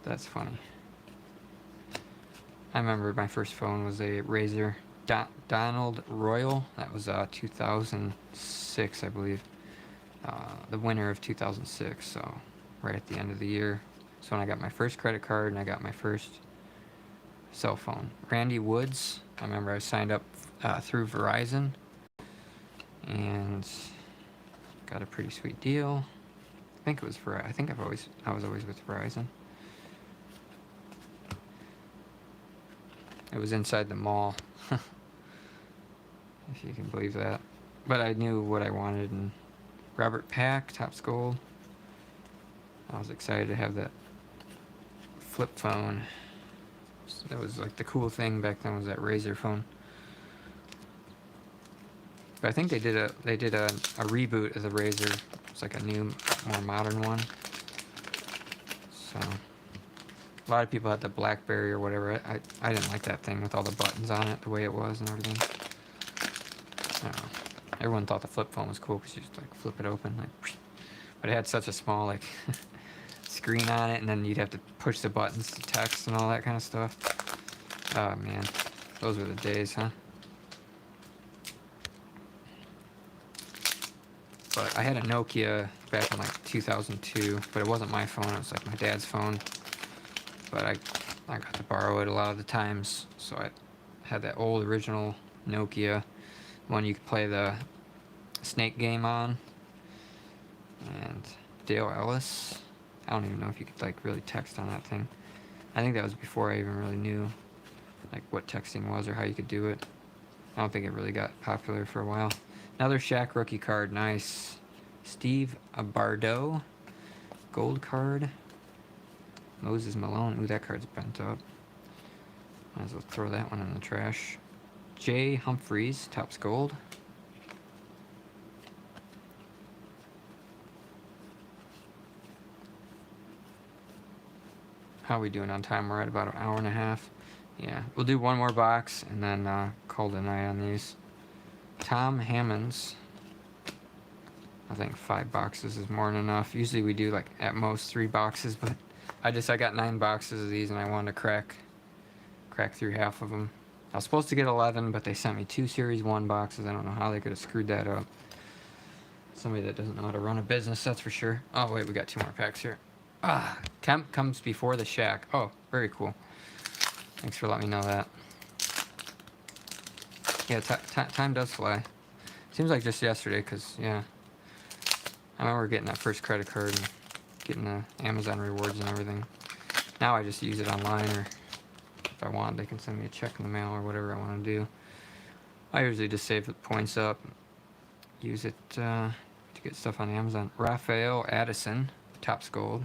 That's funny. I remember my first phone was a Razor Donald Royal. That was 2006, I believe. The winter of 2006, so right at the end of the year. So when I got my first credit card and I got my first cell phone. Randy Woods, I remember I signed up through Verizon and got a pretty sweet deal. I think it was I was always with Verizon. It was inside the mall, if you can believe that. But I knew what I wanted. And Robert Pack, Topps Gold. I was excited to have that flip phone. That was like the cool thing back then, was that Razor phone. But I think they did a reboot of the Razor. It's like a new, more modern one. So a lot of people had the BlackBerry or whatever. I didn't like that thing with all the buttons on it, the way it was and everything. I don't know. Everyone thought the flip phone was cool because you just like flip it open, like but it had such a small like screen on it, and then you'd have to push the buttons to text and all that kind of stuff. Oh man, those were the days, huh? But I had a Nokia back in like 2002, but it wasn't my phone, it was like my dad's phone. But I got to borrow it a lot of the times, so I had that old original Nokia one you could play the Snake game on. And Dale Ellis. I don't even know if you could like really text on that thing. I think that was before I even really knew like what texting was or how you could do it. I don't think it really got popular for a while. Another Shaq rookie card, nice. Steve Bardo, gold card. Moses Malone, ooh, that card's bent up. Might as well throw that one in the trash. Jay Humphreys, Topps gold. How are we doing on time? We're at about an hour and a half. Yeah, we'll do one more box and then call it a night on these. Tom Hammonds. I think 5 boxes is more than enough. Usually we do like at most 3 boxes, but I got 9 boxes of these and I wanted to crack through half of them. I was supposed to get 11, but they sent me 2 Series 1 boxes. I don't know how they could have screwed that up. Somebody that doesn't know how to run a business, that's for sure. Oh wait, we got 2 more packs here. Kemp comes before the Shaq. Oh, very cool. Thanks for letting me know that. Yeah, time does fly. Seems like just yesterday, because, yeah. I remember getting that first credit card and getting the Amazon rewards and everything. Now I just use it online, or if I want, they can send me a check in the mail or whatever I want to do. I usually just save the points up, use it to get stuff on Amazon. Raphael Addison, Topps gold.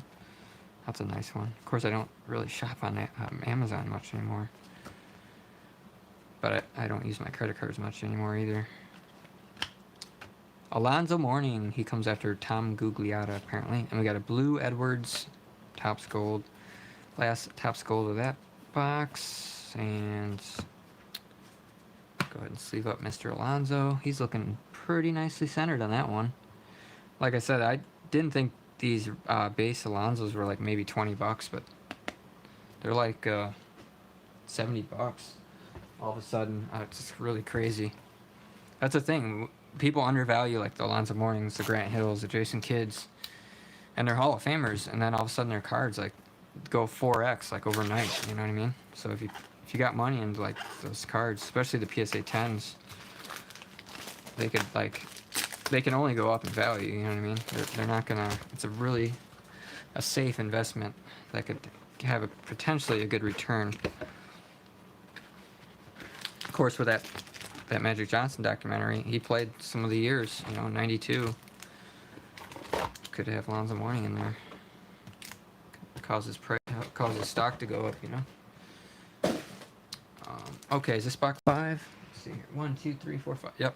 That's a nice one. Of course, I don't really shop on Amazon much anymore. But I don't use my credit cards much anymore either. Alonzo Mourning, he comes after Tom Gugliotta, apparently. And we got a Blue Edwards, Topps gold. Last Topps gold of that box. And go ahead and sleeve up Mr. Alonzo. He's looking pretty nicely centered on that one. Like I said, I didn't think these base Alonzos were like maybe 20 bucks, but they're like 70 bucks all of a sudden. It's just really crazy. That's the thing. People undervalue like the Alonzo Mournings, the Grant Hills, the Jason Kidds, and they're Hall of Famers, and then all of a sudden their cards like go 4x like overnight. You know what I mean? So if you got money into like those cards, especially the PSA 10s, they can only go up in value. You know what I mean? They're not gonna. It's a safe investment that could have potentially a good return. Of course, with that Magic Johnson documentary, he played some of the years. 92. Could have Alonzo Mourning in there. Causes stock to go up. Okay, is this box 5? Let's see here. 1, 2, 3, 4, 5. Yep.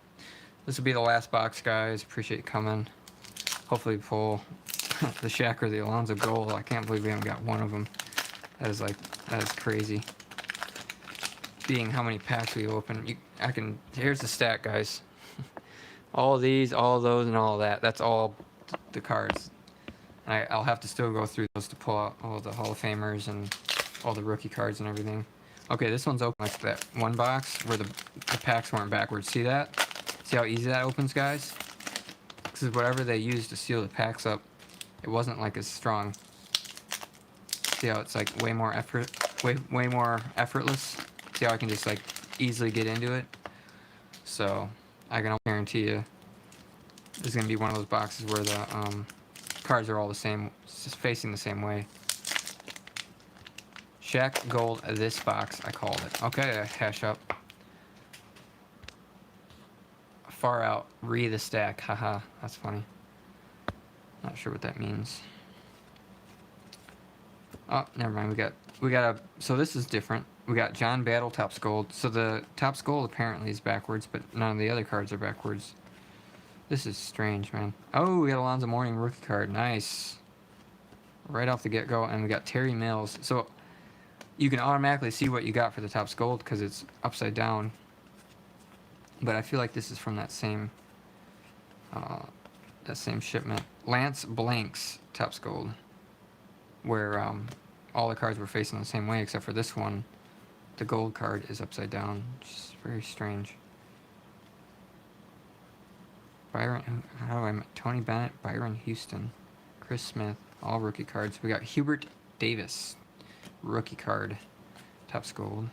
This will be the last box, guys. Appreciate you coming. Hopefully pull the Shaq or the Alonzo goal. I can't believe we haven't got one of them. That is crazy. Being how many packs we open, here's the stat, guys. All of these, all of those, and all of that. That's all the cards. And I'll have to still go through those to pull out all the Hall of Famers and all the rookie cards and everything. Okay, this one's open like that one box where the packs weren't backwards. See that? See how easy that opens, guys? This is whatever they used to seal the packs up. It wasn't like as strong. See how it's like way more effortless? See how I can just like easily get into it? So I can guarantee you this is gonna be one of those boxes where the cards are all the same, just facing the same way. Shaq gold this box, I called it. Okay, cash up. Far out, the stack. Haha, that's funny. Not sure what that means. Oh, never mind. We got so this is different. We got John Battle Topps gold. So the Topps gold apparently is backwards, but none of the other cards are backwards. This is strange, man. Oh, we got Alonzo Mourning rookie card. Nice. Right off the get-go, and we got Terry Mills. So you can automatically see what you got for the Topps gold because it's upside down. But I feel like this is from that same that same shipment. Lance Blanks, Topps Gold, where all the cards were facing the same way except for this one. The gold card is upside down, which is very strange. Tony Bennett, Byron Houston, Chris Smith, all rookie cards. We got Hubert Davis, rookie card, Topps Gold.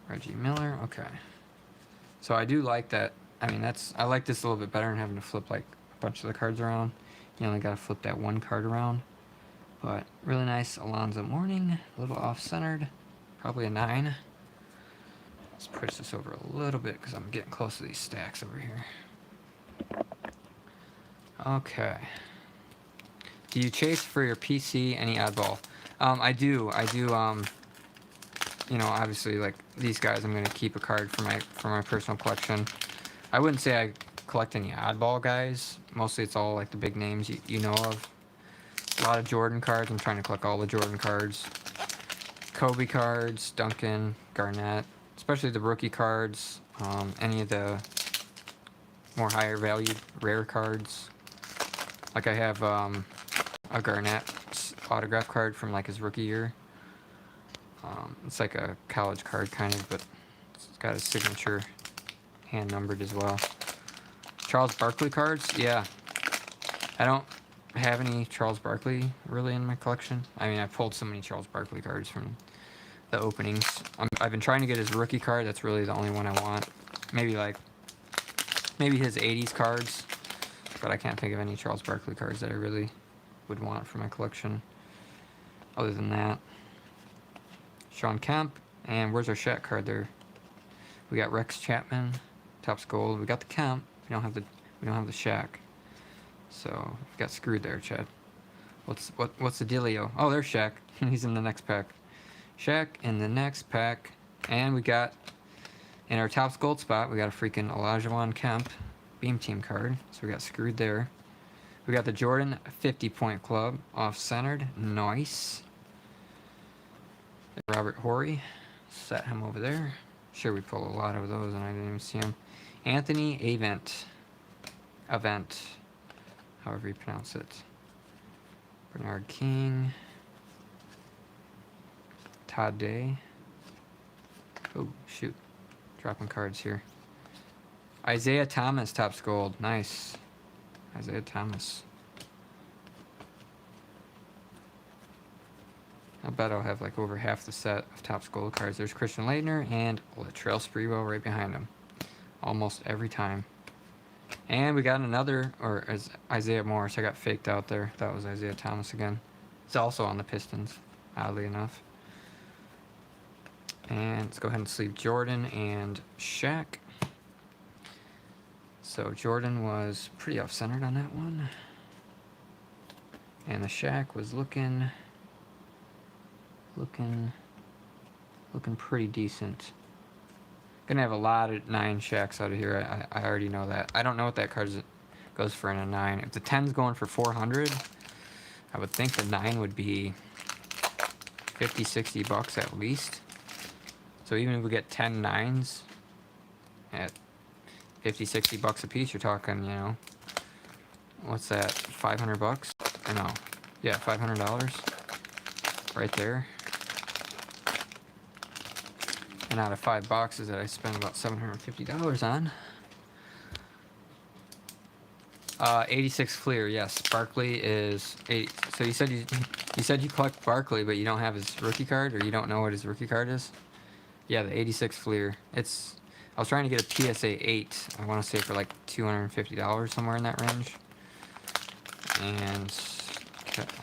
Reggie Miller, okay. So I do like that. I mean, I like this a little bit better than having to flip like a bunch of the cards around. You only gotta flip that one card around. But really nice Alonzo Mourning, a little off-centered, probably a 9. Let's push this over a little bit because I'm getting close to these stacks over here. Okay. Do you chase for your PC any oddball? I do. You know, obviously, like these guys, I'm gonna keep a card for my personal collection. I wouldn't say I collect any oddball guys. Mostly, it's all like the big names you know of. A lot of Jordan cards. I'm trying to collect all the Jordan cards. Kobe cards, Duncan, Garnett, especially the rookie cards. Any of the more higher valued rare cards. Like I have a Garnett autograph card from like his rookie year. It's like a college card kind of, but it's got his signature hand numbered as well. Charles Barkley cards, yeah. I don't have any Charles Barkley really in my collection. I mean, I pulled so many Charles Barkley cards from the openings. I've been trying to get his rookie card. That's really the only one I want. Maybe his 80s cards, but I can't think of any Charles Barkley cards that I really would want for my collection. Other than that, Sean Kemp, and where's our Shaq card there? We got Rex Chapman, Topps Gold. We got the Kemp. We don't have the Shaq. So we got screwed there, Chad. What's the dealio? Oh, there's Shaq. He's in the next pack. Shaq in the next pack, and we got in our Topps Gold spot. We got a freaking Olajuwon Kemp Beam Team card. So we got screwed there. We got the Jordan 50-point club off-centered. Nice. Robert Horry, set him over there. Sure, we pulled a lot of those and I didn't even see him. Anthony Avent, however you pronounce it. Bernard King, Todd Day. Oh shoot, dropping cards here. Isaiah Thomas, Topps Gold, nice. Isaiah Thomas. I bet I'll have like over half the set of Topps Gold cards. There's Christian Laettner and Latrell Sprewell right behind him. Almost every time. And we got another, or as Isaiah Morris. I got faked out there. That was Isaiah Thomas again. It's also on the Pistons, oddly enough. And let's go ahead and sleeve Jordan and Shaq. So Jordan was pretty off-centered on that one. And the Shaq was looking pretty decent. Gonna have a lot of 9 Shaqs out of here. I already know that. I don't know what that card goes for in a 9. If the 10's going for 400, I would think the 9 would be 50, 60 bucks at least. So even if we get 10 9s at 50, 60 bucks a piece, you're talking, you know, what's that, 500 bucks? Or no, yeah, $500 right there. And out of 5 boxes that I spent about $750 on. 86 Fleer, yes. Barkley is 8. So you said you collect Barkley, but you don't have his rookie card, or you don't know what his rookie card is? Yeah, the 86 Fleer. I was trying to get a PSA 8. I want to say for like $250, somewhere in that range. And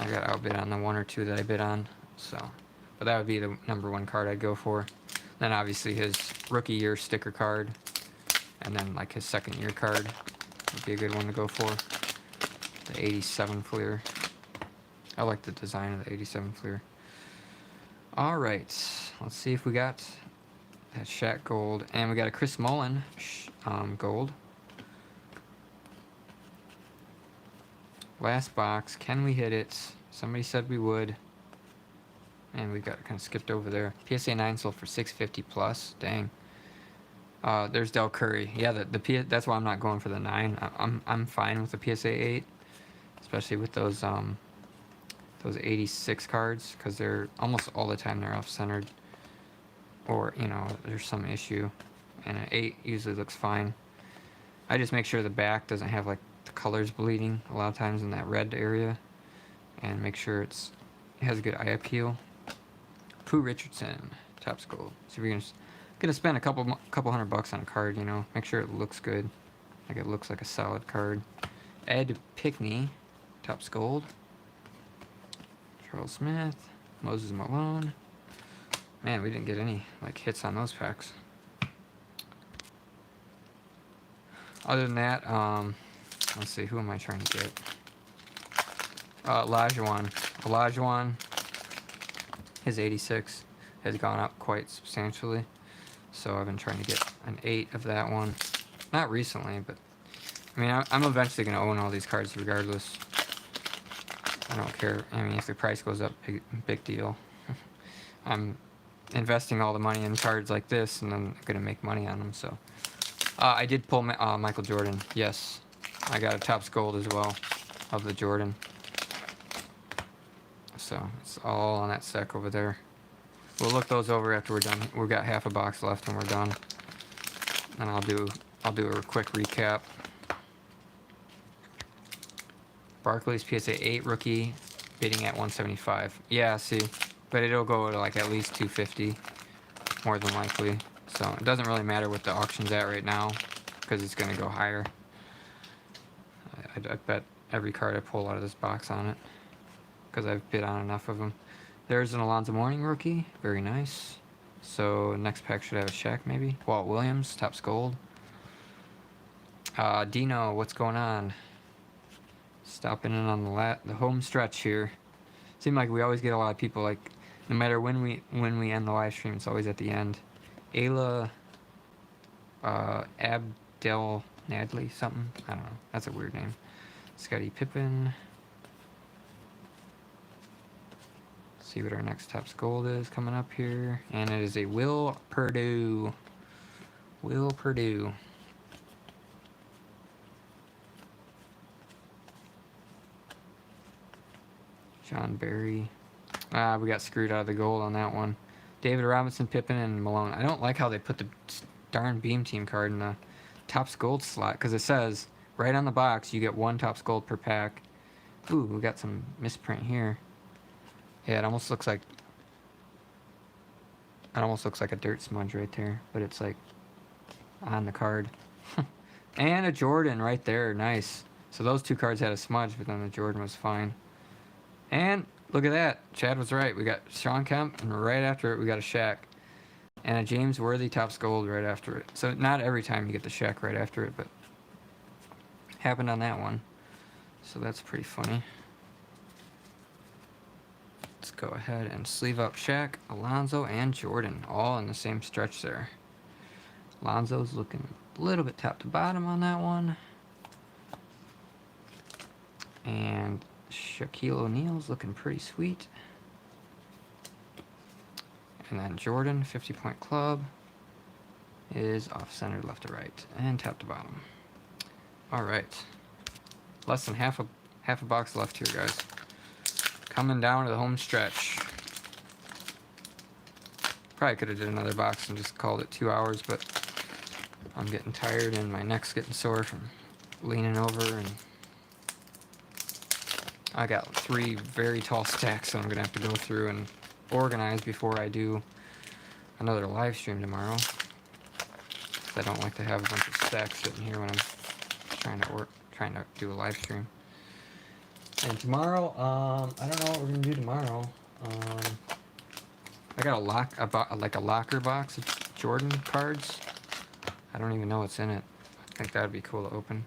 I got outbid on the 1 or 2 that I bid on. So, but that would be the #1 card I'd go for. Then obviously his rookie year sticker card, and then like his second year card would be a good one to go for. The 87 Fleer. I like the design of the 87 Fleer. All right, let's see if we got that Shaq Gold, and we got a Chris Mullin Gold. Last box, can we hit it? Somebody said we would. And we got kind of skipped over there. PSA 9 sold for $650 plus. Dang. There's Del Curry. Yeah, that's why I'm not going for the 9. I'm fine with the PSA 8, especially with those 86 cards, because they're almost all the time they're off centered, or there's some issue, and an 8 usually looks fine. I just make sure the back doesn't have like the colors bleeding a lot of times in that red area, and make sure it has a good eye appeal. Pooh Richardson, Topps Gold. So if you're gonna spend a couple $100 on a card, make sure it looks good, like it looks like a solid card. Ed Pickney, Topps Gold. Charles Smith, Moses Malone. Man, we didn't get any like hits on those packs. Other than that, let's see, who am I trying to get? Olajuwon, his 86 has gone up quite substantially, so I've been trying to get an 8 of that one. Not recently, but I mean, I'm eventually going to own all these cards regardless. I don't care. I mean, if the price goes up, big deal. I'm investing all the money in cards like this, and then I'm going to make money on them, so. I did pull Michael Jordan. Yes, I got a Topps Gold as well of the Jordan. So it's all on that stack over there. We'll look those over after we're done. We've got half a box left and we're done. And I'll do a quick recap. Barkley's PSA 8 rookie bidding at 175. Yeah, see, but it'll go to like at least 250, more than likely. So it doesn't really matter what the auction's at right now, because it's going to go higher. I bet every card I pull out of this box on it, because I've bid on enough of them. There's an Alonzo Mourning rookie. Very nice. So next pack should have a Shaq maybe. Walt Williams, Topps Gold. Dino, what's going on? Stopping in on the home stretch here. Seems like we always get a lot of people, like, no matter when we end the live stream, it's always at the end. Ayla Abdel Nadley, something. I don't know. That's a weird name. Scottie Pippen. See what our next Topps Gold is coming up here. And it is a Will Perdue. Will Perdue. John Barry. We got screwed out of the gold on that one. David Robinson, Pippen, and Malone. I don't like how they put the darn Beam Team card in the Topps Gold slot, because it says right on the box you get 1 Topps Gold per pack. Ooh, we got some misprint here. Yeah, it almost looks like a dirt smudge right there, but it's like on the card. And a Jordan right there, nice. So those 2 cards had a smudge, but then the Jordan was fine. And look at that, Chad was right. We got Sean Kemp, and right after it we got a Shaq. And a James Worthy Topps Gold right after it. So not every time you get the Shaq right after it, but happened on that one. So that's pretty funny. Let's go ahead and sleeve up Shaq, Alonzo, and Jordan, all in the same stretch there. Alonzo's looking a little bit top to bottom on that one. And Shaquille O'Neal's looking pretty sweet. And then Jordan, 50-point club, is off-center left to right and top to bottom. All right, less than half a box left here, guys. Coming down to the home stretch. Probably could have did another box and just called it 2 hours, but I'm getting tired and my neck's getting sore from leaning over, and I got 3 very tall stacks, so I'm gonna have to go through and organize before I do another live stream tomorrow. I don't like to have a bunch of stacks sitting here when I'm trying to do a live stream. And tomorrow, I don't know what we're gonna do tomorrow. I got a locker box of Jordan cards. I don't even know what's in it. I think that'd be cool to open.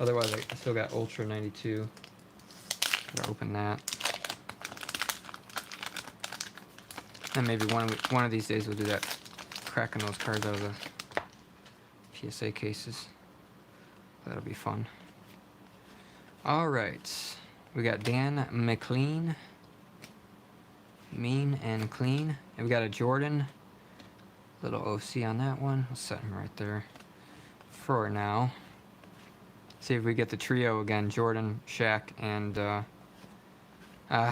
Otherwise, I still got Ultra 92. Gotta open that. And maybe one of these days we'll do that, cracking those cards out of the PSA cases. That'll be fun. All right, we got Dan McLean, Mean and Clean, and we got a Jordan Little OC on that one. We'll set him right there for now. See if we get the trio again. Jordan, Shaq, and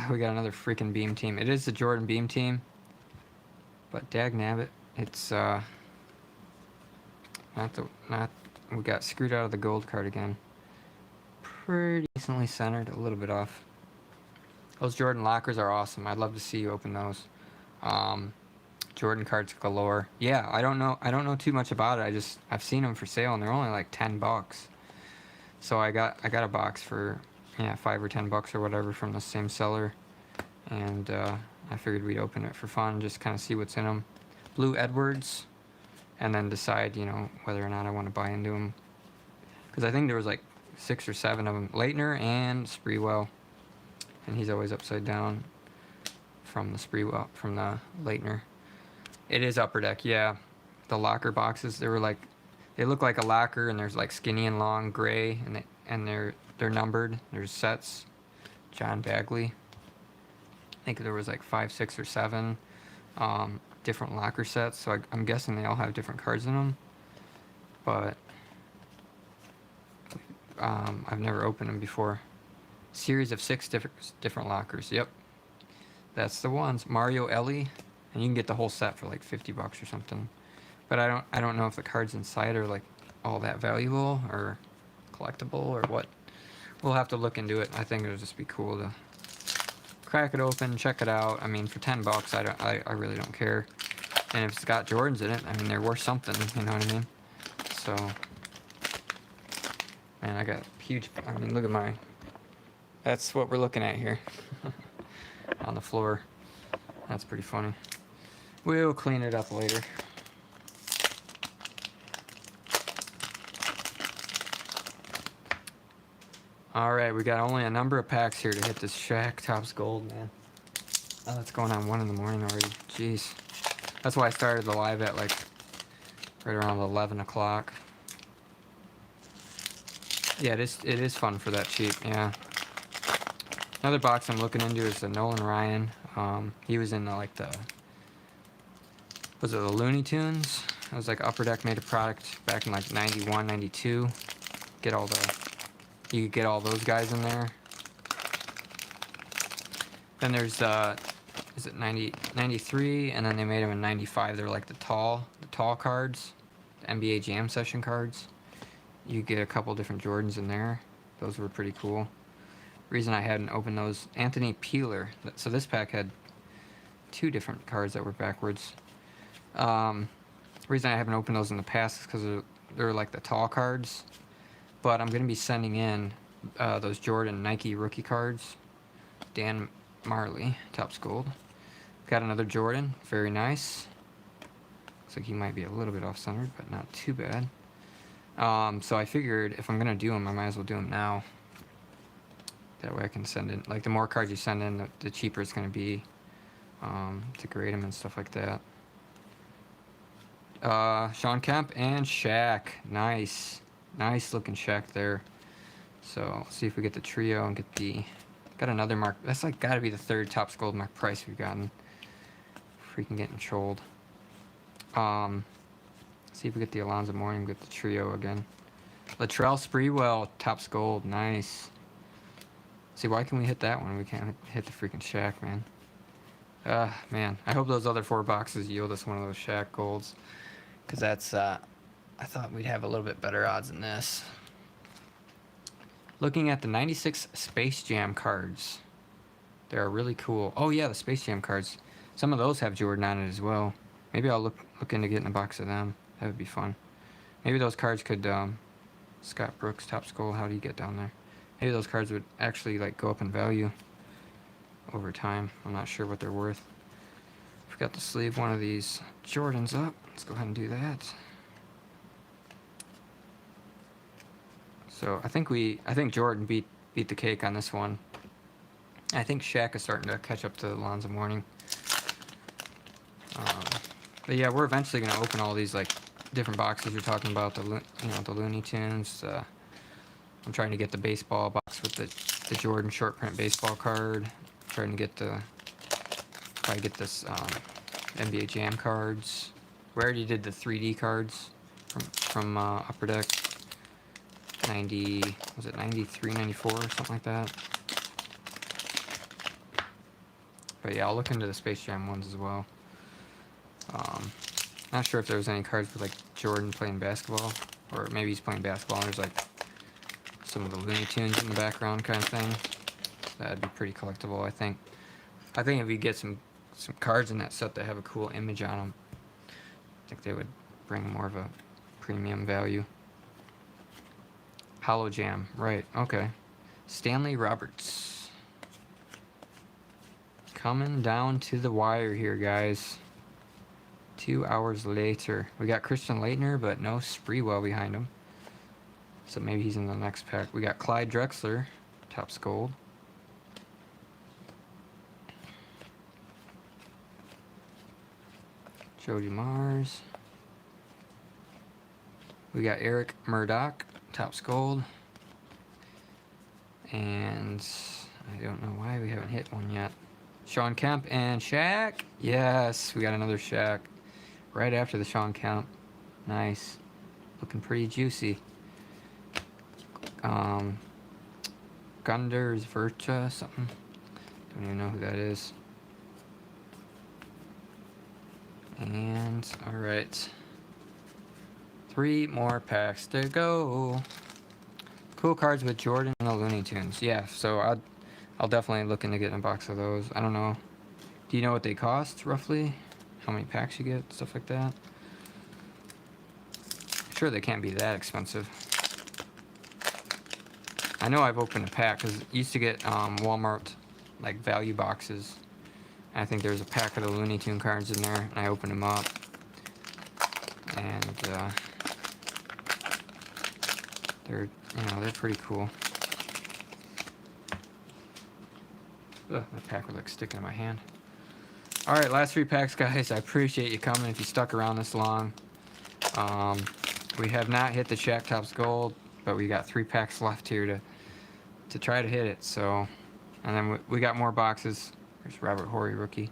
we got another freaking beam team. It is the Jordan beam team, but dagnabbit, it's not. We got screwed out of the gold card again. Pretty decently centered, a little bit off. Those Jordan lockers are awesome. I'd love to see you open those. Jordan cards galore. Yeah, I don't know too much about it. I've seen them for sale and they're only like $10. So I got a box for $5 or $10 or whatever from the same seller, and I figured we'd open it for fun, just kind of see what's in them. Blue Edwards, and then decide whether or not I want to buy into them, because I think there was like 6 or 7 of them. Leitner and Spreewell, and he's always upside down from the Spreewell, from the Leitner. It is Upper Deck, yeah. The locker boxes, they look like a locker, and there's like skinny and long gray, and they're numbered. There's sets. John Bagley. I think there was like 5, 6, or 7 different locker sets. So I'm guessing they all have different cards in them. But I've never opened them before. Series of 6 different lockers. Yep, that's the ones. Mario Ellie, and you can get the whole set for like $50 or something. But I don't know if the cards inside are like all that valuable or collectible or what. We'll have to look into it. I think it'll just be cool to crack it open, check it out. I mean, for $10, I really don't care. And if it's got Jordans in it, I mean, they're worth something. You know what I mean? So, man, I got huge. I mean, look at mine. That's what we're looking at here on the floor. That's pretty funny. We'll clean it up later. Alright, we got only a number of packs here to hit this Shaq Topps Gold, man. Oh, it's going on 1 in the morning already. Jeez. That's why I started the live at like right around 11 o'clock. Yeah, it is fun for that cheap, yeah. Another box I'm looking into is the Nolan Ryan. He was in was it the Looney Tunes? It was like Upper Deck made a product back in like 91, 92. You could get all those guys in there. Then there's is it 93, and then they made them in 95. They're like the tall cards, the NBA Jam Session cards. You get a couple different Jordans in there. Those were pretty cool. Reason I hadn't opened those, Anthony Peeler. So this pack had 2 different cards that were backwards. Reason I haven't opened those in the past is because they're like the tall cards. But I'm going to be sending in those Jordan Nike rookie cards. Dan Marley, Topps Gold. Got another Jordan, very nice. Looks like he might be a little bit off-centered, but not too bad. So I figured if I'm going to do them, I might as well do them now. That way I can send in, like the more cards you send in, the cheaper it's going to be to grade them and stuff like that. Sean Kemp and Shaq, nice. Nice looking Shaq there. So let's see if we get the trio and got another Mark. That's like got to be the 3rd Topps Gold Mark Price we've gotten. Freaking getting trolled. See if we get the Alonzo Mourning, get the trio again. Latrell Sprewell, Topps Gold, nice. See, why can we hit that one? We can't hit the freaking Shaq, man. Man, I hope those other 4 boxes yield us one of those Shaq Golds, because that's I thought we'd have a little bit better odds than this. Looking at the 96 Space Jam cards. They're really cool. Oh yeah, the Space Jam cards. Some of those have Jordan on it as well. Maybe I'll look into getting a box of them. That would be fun. Maybe those cards could, Scott Brooks, Topps Gold, how do you get down there? Maybe those cards would actually like go up in value over time. I'm not sure what they're worth. Forgot to sleeve one of these Jordans up. Let's go ahead and do that. So I think Jordan beat the cake on this one. I think Shaq is starting to catch up to Alonzo Mourning. But yeah, we're eventually gonna open all these like different boxes you're talking about. The Looney Tunes. I'm trying to get the baseball box with the Jordan short print baseball card. Trying to get probably get this NBA Jam cards. We already did the 3D cards from Upper Deck. 90, was it 93, 94 or something like that? But yeah, I'll look into the Space Jam ones as well. Not sure if there was any cards with like Jordan playing basketball, or maybe he's playing basketball and there's like some of the Looney Tunes in the background kind of thing. That'd be pretty collectible, I think. I think if you get some cards in that set that have a cool image on them, I think they would bring more of a premium value. Hollow Jam, right, okay. Stanley Roberts. Coming down to the wire here, guys. 2 hours later. We got Christian Laettner, but no Spreewell behind him. So maybe he's in the next pack. We got Clyde Drexler, Topps Gold. Jody Mars. We got Eric Murdoch, Topps Gold. And I don't know why we haven't hit one yet. Sean Kemp and Shaq. Yes, we got another Shaq. Right after the Sean Kemp. Nice. Looking pretty juicy. Gunders Vircha something. Don't even know who that is. And alright. 3 more packs to go. Cool cards with Jordan and the Looney Tunes. Yeah, so I'll definitely look into getting a box of those. I don't know. Do you know what they cost roughly? How many packs you get? Stuff like that. Sure, they can't be that expensive. I know I've opened a pack because I used to get Walmart like value boxes. And I think there's a pack of the Looney Tune cards in there, and I opened them up. And they're pretty cool. Ugh, that pack was like sticking in my hand. Alright, last 3 packs, guys. I appreciate you coming if you stuck around this long. We have not hit the Shaq Topps Gold, but we got 3 packs left here to try to hit it. So, and then we got more boxes. There's Robert Horry, rookie,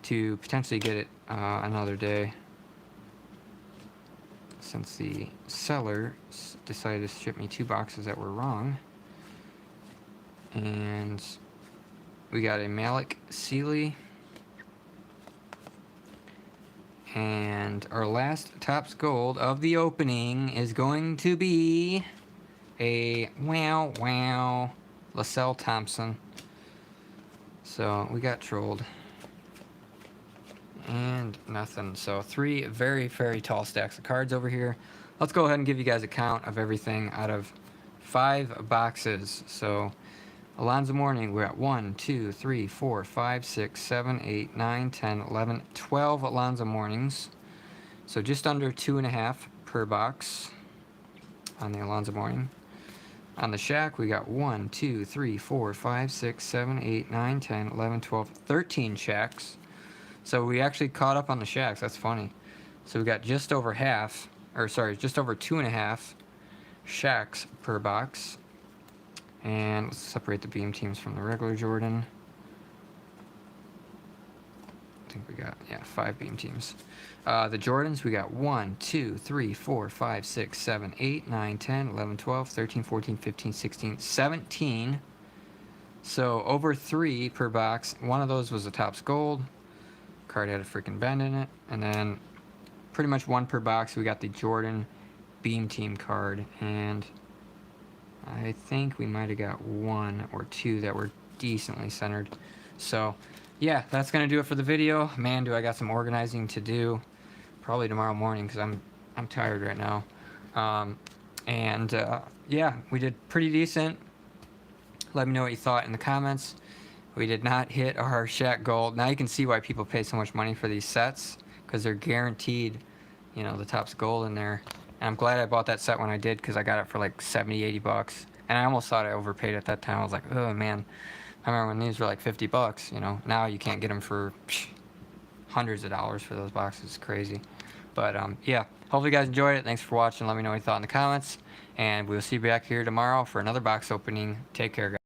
to potentially get it another day, since the seller decided to ship me 2 boxes that were wrong. And we got a Malik Sealy. And our last Topps Gold of the opening is going to be a wow LaSalle Thompson. So we got trolled. And nothing. So 3 very, very tall stacks of cards over here. Let's go ahead and give you guys a count of everything out of 5 boxes. So Alonzo Mourning, we're at 1, 2, 3, 4, 5, 6, 7, 8, 9, 10, 11, 12 Alonzo Mournings. So just under 2.5 per box on the Alonzo Mourning. On the Shaq, we got 1, 2, 3, 4, 5, 6, 7, 8, 9, 10, 11, 12, 13 Shaqs. So we actually caught up on the Shaqs. That's funny. So we got just over half, or sorry, just over 2.5 Shaqs per box. And let's separate the beam teams from the regular Jordan. I think we got, 5 beam teams. The Jordans, we got 1, 2, 3, 4, 5, 6, 7, 8, 9, 10, 11, 12, 13, 14, 15, 16, 17. So over 3 per box. One of those was a Topps Gold. Card had a freaking bend in it. And then pretty much 1 per box, we got the Jordan beam team card. And I think we might have got 1 or 2 that were decently centered. So yeah, that's gonna do it for the video. Man, do I got some organizing to do. Probably tomorrow morning, because I'm tired right now. Yeah, we did pretty decent. Let me know what you thought in the comments. We did not hit our Shaq Gold. Now you can see why people pay so much money for these sets, because they're guaranteed, the Topps Gold in there. And I'm glad I bought that set when I did, because I got it for like 70, 80 bucks. And I almost thought I overpaid at that time. I was like, oh man. I remember when these were like 50 bucks, Now you can't get them for hundreds of dollars for those boxes. It's crazy. But yeah, hopefully you guys enjoyed it. Thanks for watching. Let me know what you thought in the comments. And we'll see you back here tomorrow for another box opening. Take care, guys.